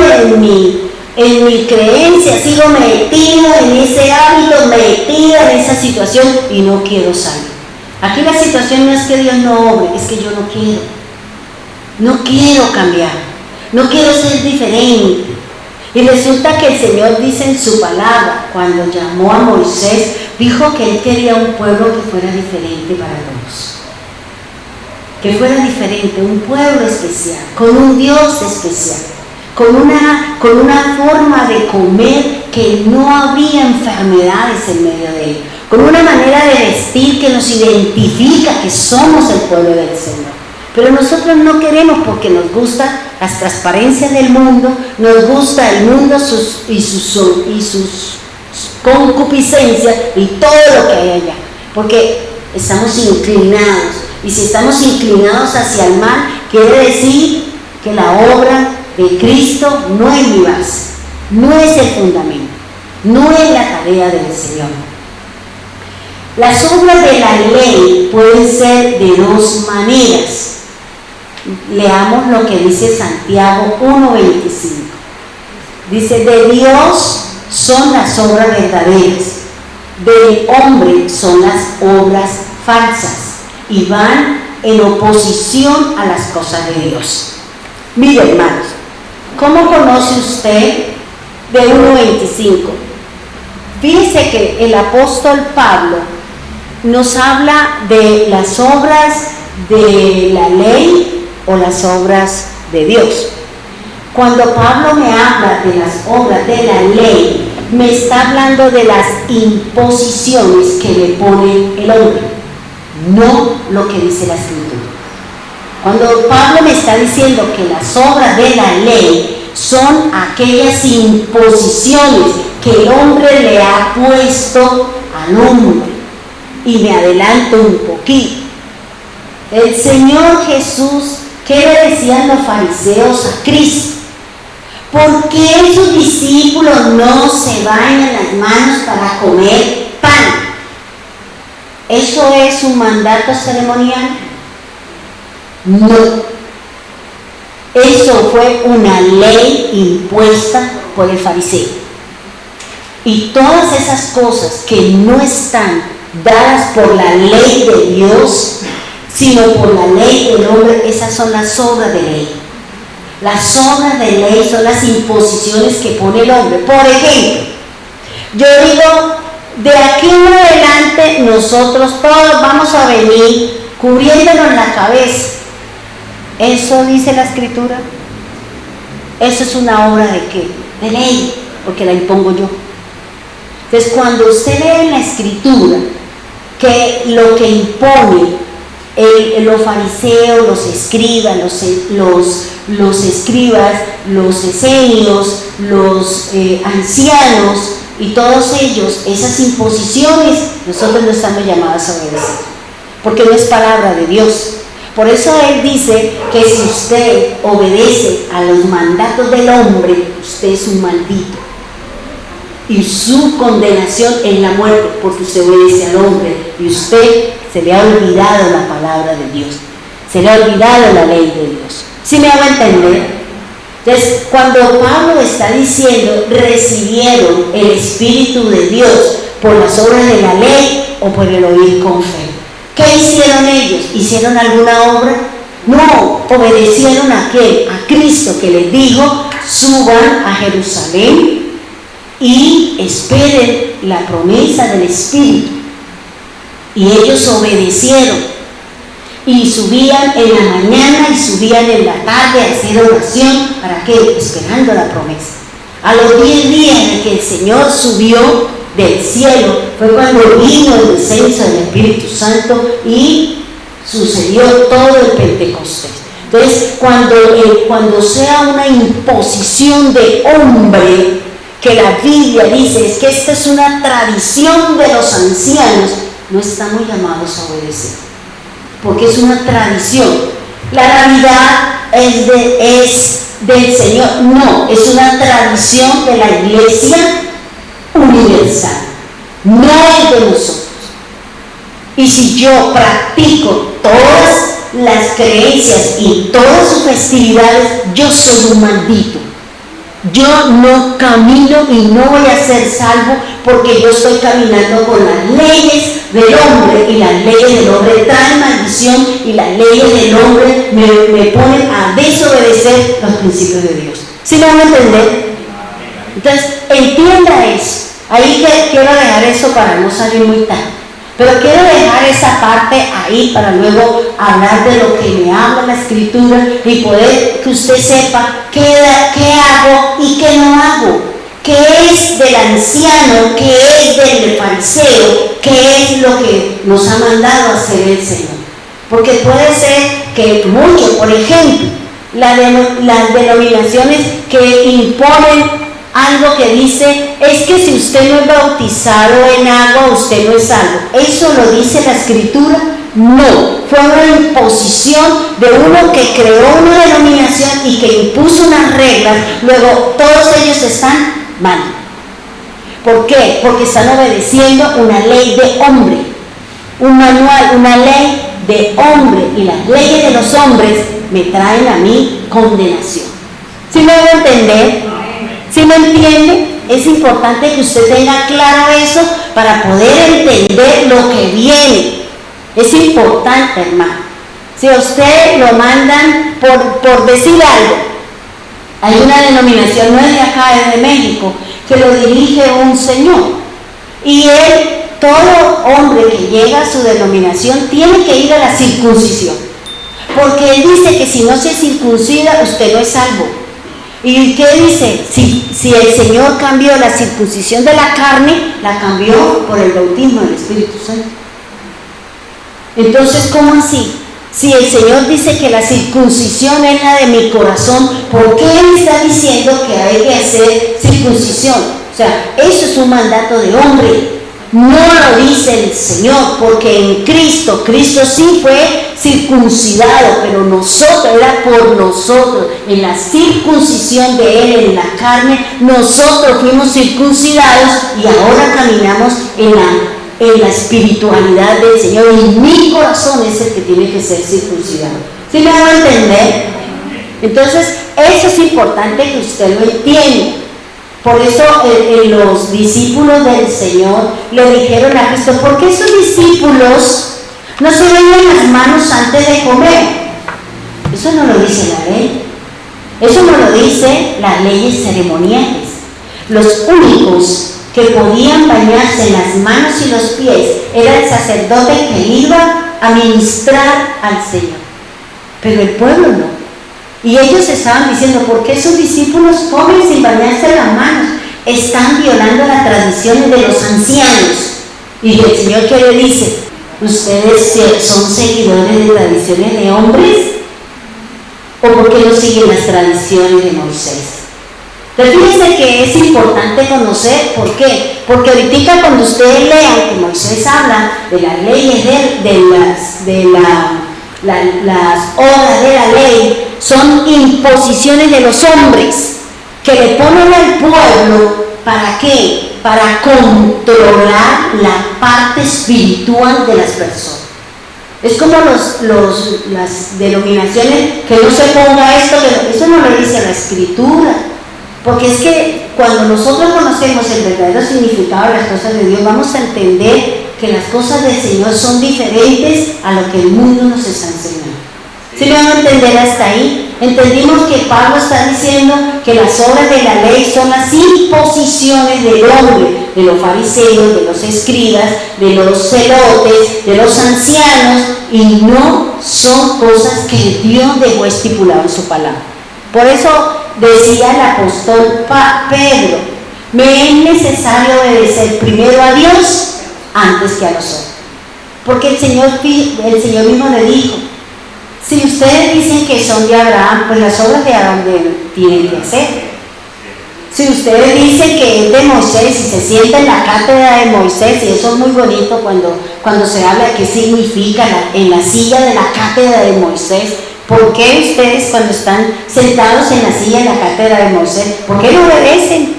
en mi creencia, sigo metido en ese hábito, metida en esa situación y no quiero salir. Aquí la situación no es que Dios no obre, es que yo no quiero. No quiero cambiar, no quiero ser diferente. Y resulta que el Señor dice en su palabra, cuando llamó a Moisés, dijo que Él quería un pueblo que fuera diferente para todos. Que fuera diferente, un pueblo especial, con un Dios especial, con una forma de comer que no habría enfermedades en medio de él, con una manera de vestir que nos identifica que somos el pueblo del Señor. Pero nosotros no queremos, porque nos gusta las transparencias del mundo, nos gusta el mundo y sus concupiscencias y todo lo que hay allá, porque estamos inclinados, y si estamos inclinados hacia el mal, quiere decir que la obra de Cristo no es mi base, no es el fundamento, no es la tarea del Señor. Las obras de la ley pueden ser de dos maneras. Leamos lo que dice Santiago 1:25. Dice: de Dios son las obras verdaderas, del hombre son las obras falsas, y van en oposición a las cosas de Dios. Mire, hermanos, ¿cómo conoce usted de 1:25? Fíjese que el apóstol Pablo nos habla de las obras de la ley o las obras de Dios. Cuando Pablo me habla de las obras de la ley, me está hablando de las imposiciones que le pone el hombre, no lo que dice la Escritura. Cuando Pablo me está diciendo que las obras de la ley son aquellas imposiciones que el hombre le ha puesto al hombre, y me adelanto un poquito. El Señor Jesús, ¿qué le decían los fariseos a Cristo? ¿Por qué sus discípulos no se bañan las manos para comer pan? ¿Eso es un mandato ceremonial? No. Eso fue una ley impuesta por el fariseo. Y todas esas cosas que no están dadas por la ley de Dios, sino por la ley del hombre, esas son las obras de ley. Las obras de ley son las imposiciones que pone el hombre. Por ejemplo, yo digo, de aquí en adelante nosotros todos vamos a venir cubriéndonos la cabeza. ¿Eso dice la Escritura? Eso es una obra de ¿qué? De ley, porque la impongo yo. Entonces, cuando usted lee en la Escritura que lo que impone los fariseos, los escribas, los escribas, los esenios, los ancianos y todos ellos, esas imposiciones, nosotros no estamos llamados a obedecer, porque no es palabra de Dios. Por eso Él dice que si usted obedece a los mandatos del hombre, usted es un maldito. Y su condenación es la muerte, porque usted obedece al hombre y usted se le ha olvidado la palabra de Dios, se le ha olvidado la ley de Dios. ¿Sí me hago entender? Entonces, cuando Pablo está diciendo recibieron el Espíritu de Dios por las obras de la ley o por el oír con fe, ¿qué hicieron ellos? ¿Hicieron alguna obra? No, obedecieron a ¿quién? A Cristo, que les dijo: suban a Jerusalén y esperen la promesa del Espíritu. Y ellos obedecieron y subían en la mañana y subían en la tarde a hacer oración. ¿Para qué? Esperando la promesa. A los 10 días de que el Señor subió del cielo fue cuando vino el descenso del Espíritu Santo y sucedió todo el Pentecostés. Entonces, cuando sea una imposición de hombre, que la Biblia dice es que esta es una tradición de los ancianos, no estamos llamados a obedecer, porque es una tradición. La Navidad es del Señor, no, es una tradición de la Iglesia universal, no es de nosotros. Y si yo practico todas las creencias y todas sus festividades, yo soy un maldito. Yo no camino y no voy a ser salvo, porque yo estoy caminando con las leyes del hombre, y las leyes del hombre traen maldición, y las leyes del hombre me ponen a desobedecer los principios de Dios. ¿Sí me van a entender? Entonces, entienda eso. Ahí quiero dejar eso para no salir muy tarde. Pero quiero dejar esa parte ahí para luego hablar de lo que me habla la Escritura y poder que usted sepa qué hago y qué no hago, qué es del anciano, qué es del fariseo, qué es lo que nos ha mandado hacer el Señor. Porque puede ser que muchos, por ejemplo, las denominaciones que imponen algo que dice, es que si usted no es bautizado en agua, usted no es salvo. ¿Eso lo dice la Escritura? No, fue una imposición de uno que creó una denominación y que impuso unas reglas, luego todos ellos están mal. ¿Por qué? Porque están obedeciendo una ley de hombre, un manual, una ley de hombre, y las leyes de los hombres me traen a mí condenación. ¿Sí me voy a entender? ¿Sí me entiende? Es importante que usted tenga claro eso para poder entender lo que viene. Es importante, hermano. Si a usted lo mandan por decir algo, hay una denominación, no es de acá, es de México, que lo dirige un señor. Y él, todo hombre que llega a su denominación, tiene que ir a la circuncisión. Porque él dice que si no se circuncida, usted no es salvo. ¿Y qué dice? Si el Señor cambió la circuncisión de la carne, la cambió por el bautismo del Espíritu Santo. Entonces, ¿cómo así? Si el Señor dice que la circuncisión es la de mi corazón, ¿por qué Él está diciendo que hay que hacer circuncisión? O sea, eso es un mandato de hombre. No lo dice el Señor, porque en Cristo sí fue circuncidado, pero nosotros, era por nosotros, en la circuncisión de Él, en la carne, nosotros fuimos circuncidados y ahora caminamos en la espiritualidad del Señor, y mi corazón es el que tiene que ser circuncidado. ¿Sí me van a entender? Entonces, eso es importante que usted lo entienda. Por eso los discípulos del Señor le dijeron a Cristo, ¿por qué esos discípulos no se bañan las manos antes de comer? Eso no lo dice la ley. Eso no lo dice las leyes ceremoniales. Los únicos que podían bañarse en las manos y los pies era el sacerdote que iba a ministrar al Señor, pero el pueblo no. Y ellos estaban diciendo: ¿por qué sus discípulos comen sin bañarse las manos? Están violando las tradiciones de los ancianos. Y el Señor, ¿qué le dice? ¿Ustedes son seguidores de tradiciones de hombres? ¿O por qué no siguen las tradiciones de Moisés? Entonces fíjense que es importante conocer. ¿Por qué? Porque ahorita cuando ustedes lean que Moisés habla de las leyes las obras de la ley, son imposiciones de los hombres que le ponen al pueblo. ¿Para qué? Para controlar la parte espiritual de las personas. Es como las denominaciones, que no se ponga esto, eso no lo dice la Escritura. Porque es que cuando nosotros conocemos el verdadero significado de las cosas de Dios, vamos a entender que las cosas del Señor son diferentes a lo que el mundo nos está enseñando. ¿Sí me van a entender hasta ahí? Entendimos que Pablo está diciendo que las obras de la ley son las imposiciones del hombre, de los fariseos, de los escribas, de los celotes, de los ancianos, y no son cosas que Dios dejó estipulado en su palabra. Por eso decía el apóstol Pedro: me es necesario obedecer primero a Dios antes que a los hombres. Porque el Señor mismo le dijo: si ustedes dicen que son de Abraham, pues las obras de Abraham tienen que hacer. Si ustedes dicen que es de Moisés y se sienta en la cátedra de Moisés, y eso es muy bonito cuando se habla de qué significa en la silla de la cátedra de Moisés. ¿Por qué ustedes, cuando están sentados en la silla de la cátedra de Moisés, por qué no obedecen?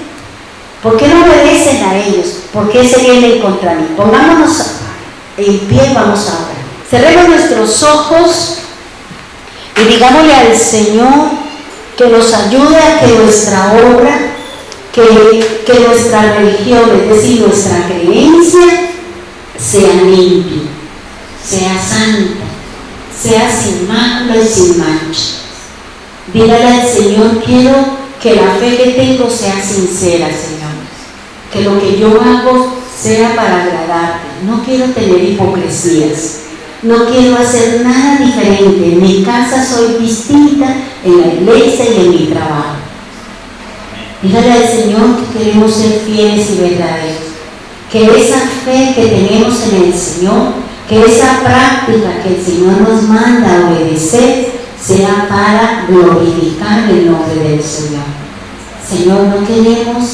¿Por qué no obedecen a ellos? ¿Por qué se vienen contra mí? Pongámonos en pie, vamos a orar. Cerremos nuestros ojos y digámosle al Señor que nos ayude a que nuestra obra, que nuestra religión, es decir, nuestra creencia, sea limpia, sea santa, sea sin mácula y sin mancha. Dígale al Señor: quiero que la fe que tengo sea sincera, Señor. Que lo que yo hago sea para agradarte. No quiero tener hipocresías. No quiero hacer nada diferente. En mi casa soy distinta, en la iglesia y en mi trabajo. Dígale al Señor que queremos ser fieles y verdaderos. Que esa fe que tenemos en el Señor, que esa práctica que el Señor nos manda a obedecer, sea para glorificar el nombre del Señor. Señor, no queremos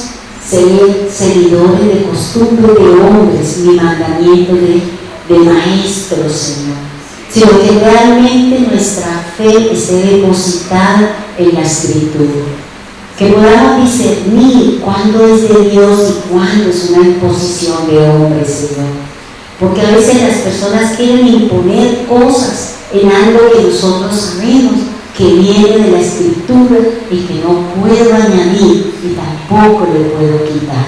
ser seguidores de costumbres de hombres ni mandamientos de maestros, Señor, sino que realmente nuestra fe esté depositada en la Escritura. Que podamos discernir cuándo es de Dios y cuándo es una imposición de hombres, Señor. Porque a veces las personas quieren imponer cosas en algo que nosotros sabemos que viene de la Escritura y que no puedo añadir y tampoco le puedo quitar.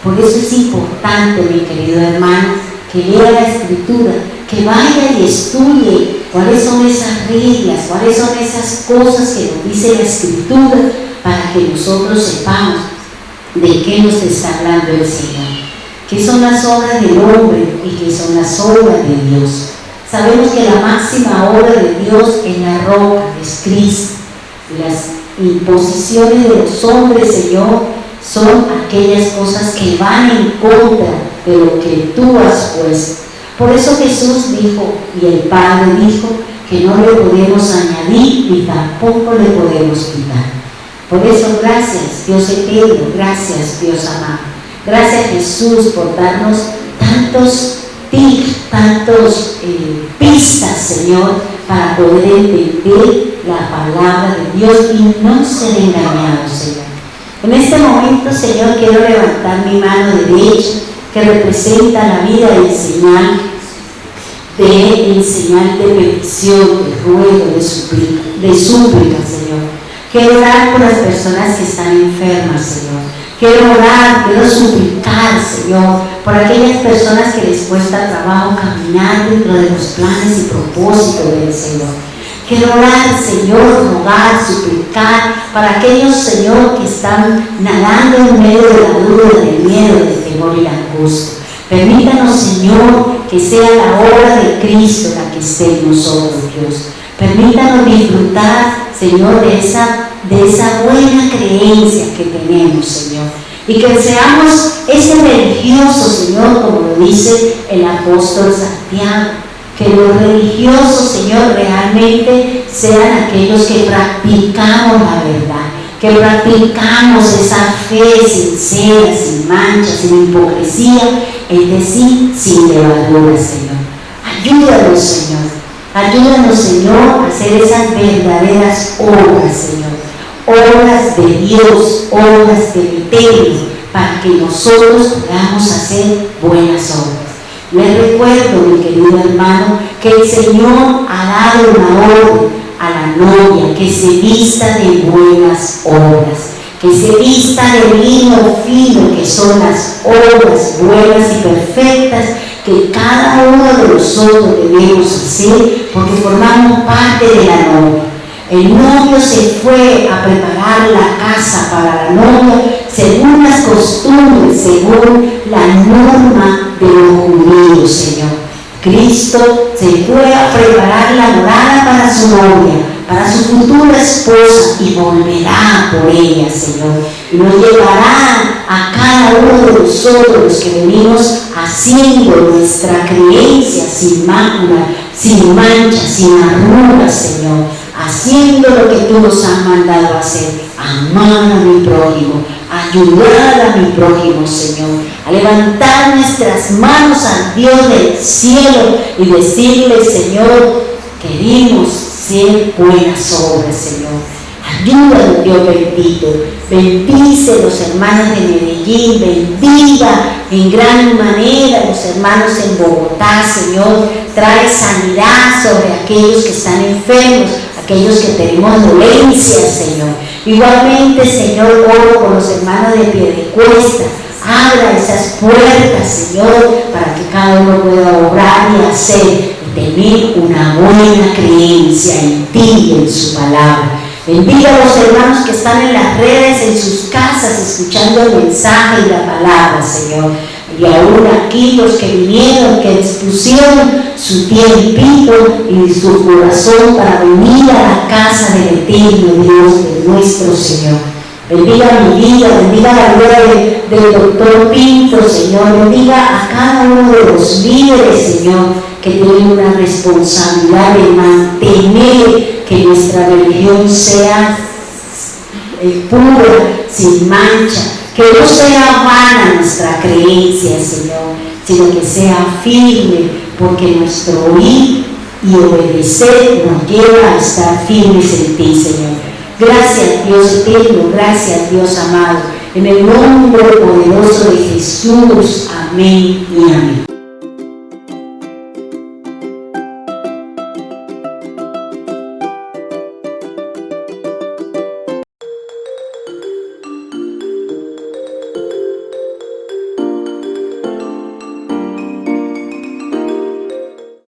Por eso es importante, mi querido hermano, que lea la Escritura, que vaya y estudie cuáles son esas reglas, cuáles son esas cosas que nos dice la Escritura, para que nosotros sepamos de qué nos está hablando el Señor. ¿Qué son las obras del hombre y qué son las obras de Dios? Sabemos que la máxima obra de Dios es la roca, es Cristo. Las imposiciones de los hombres, Señor, son aquellas cosas que van en contra de lo que tú has puesto. Por eso Jesús dijo, y el Padre dijo, que no le podemos añadir y tampoco le podemos quitar. Por eso, gracias, Dios eterno, gracias, Dios amado. Gracias, Jesús, por darnos tantos tips, pistas, Señor, para poder entender la palabra de Dios y no ser engañados, Señor. En este momento, Señor, quiero levantar mi mano derecha, que representa la vida del señal de petición, de ruego, de súplica, Señor. Quiero orar por las personas que están enfermas, Señor. Quiero orar, quiero suplicar, Señor, por aquellas personas que les cuesta trabajo caminar dentro de los planes y propósitos del Señor. Quiero orar, Señor, rogar, suplicar para aquellos, Señor, que están nadando en medio de la duda, del miedo, del temor y la angustia. Permítanos, Señor, que sea la obra de Cristo la que esté en nosotros, Dios. Permítanos disfrutar, Señor, de esa buena creencia que tenemos, Señor. Y que seamos ese religioso, Señor, como lo dice el apóstol Santiago. Que los religiosos, Señor, realmente sean aquellos que practicamos la verdad, que practicamos esa fe sincera, sin mancha, sin hipocresía, es decir, sin levadura, Señor. Ayúdanos, Señor. Ayúdanos, Señor, a hacer esas verdaderas obras, Señor. Obras de Dios, obras de eterno, para que nosotros podamos hacer buenas obras. Les recuerdo, mi querido hermano, que el Señor ha dado una orden a la novia que se vista de buenas obras, que se vista de lino fino, que son las obras buenas y perfectas que cada uno de nosotros debemos hacer, porque formamos parte de la novia. El novio se fue a preparar la casa para la novia según las costumbres, según la norma de los judíos, Señor. Cristo se fue a preparar la morada para su novia, para su futura esposa, y volverá por ella, Señor. Y nos llevará a cada uno de nosotros, los que venimos haciendo nuestra creencia sin mácula, sin mancha, sin arrugas, Señor. Haciendo lo que tú nos has mandado a hacer, amar a mi prójimo, ayudar a mi prójimo, Señor, a levantar nuestras manos al Dios del cielo y decirle, Señor, queremos ser buenas obras, Señor. Ayúdanos, Dios bendito. Bendice a los hermanos de Medellín, bendiga en gran manera a los hermanos en Bogotá, Señor. Trae sanidad sobre aquellos que están enfermos, aquellos que tenemos dolencias, Señor. Igualmente, Señor, oro por los hermanos de Piedecuesta. Abra esas puertas, Señor, para que cada uno pueda obrar y hacer y tener una buena creencia en ti y en su palabra. Bendiga a los hermanos que están en las redes, en sus casas, escuchando el mensaje y la palabra, Señor. Y aún aquí los que vinieron, que dispusieron su tiempito y su corazón para venir a la casa del eterno Dios, de nuestro Señor. Bendiga mi vida, bendiga la vida del doctor Pinto, Señor. Bendiga a cada uno de los líderes, Señor, que tienen una responsabilidad de mantener que nuestra religión sea pura, sin mancha, que no sea vana nuestra creencia, Señor, sino que sea firme, porque nuestro oír y obedecer nos lleva a estar firmes en ti, Señor. Gracias, Dios eterno, gracias, Dios amado, en el nombre poderoso de Jesús, amén y amén.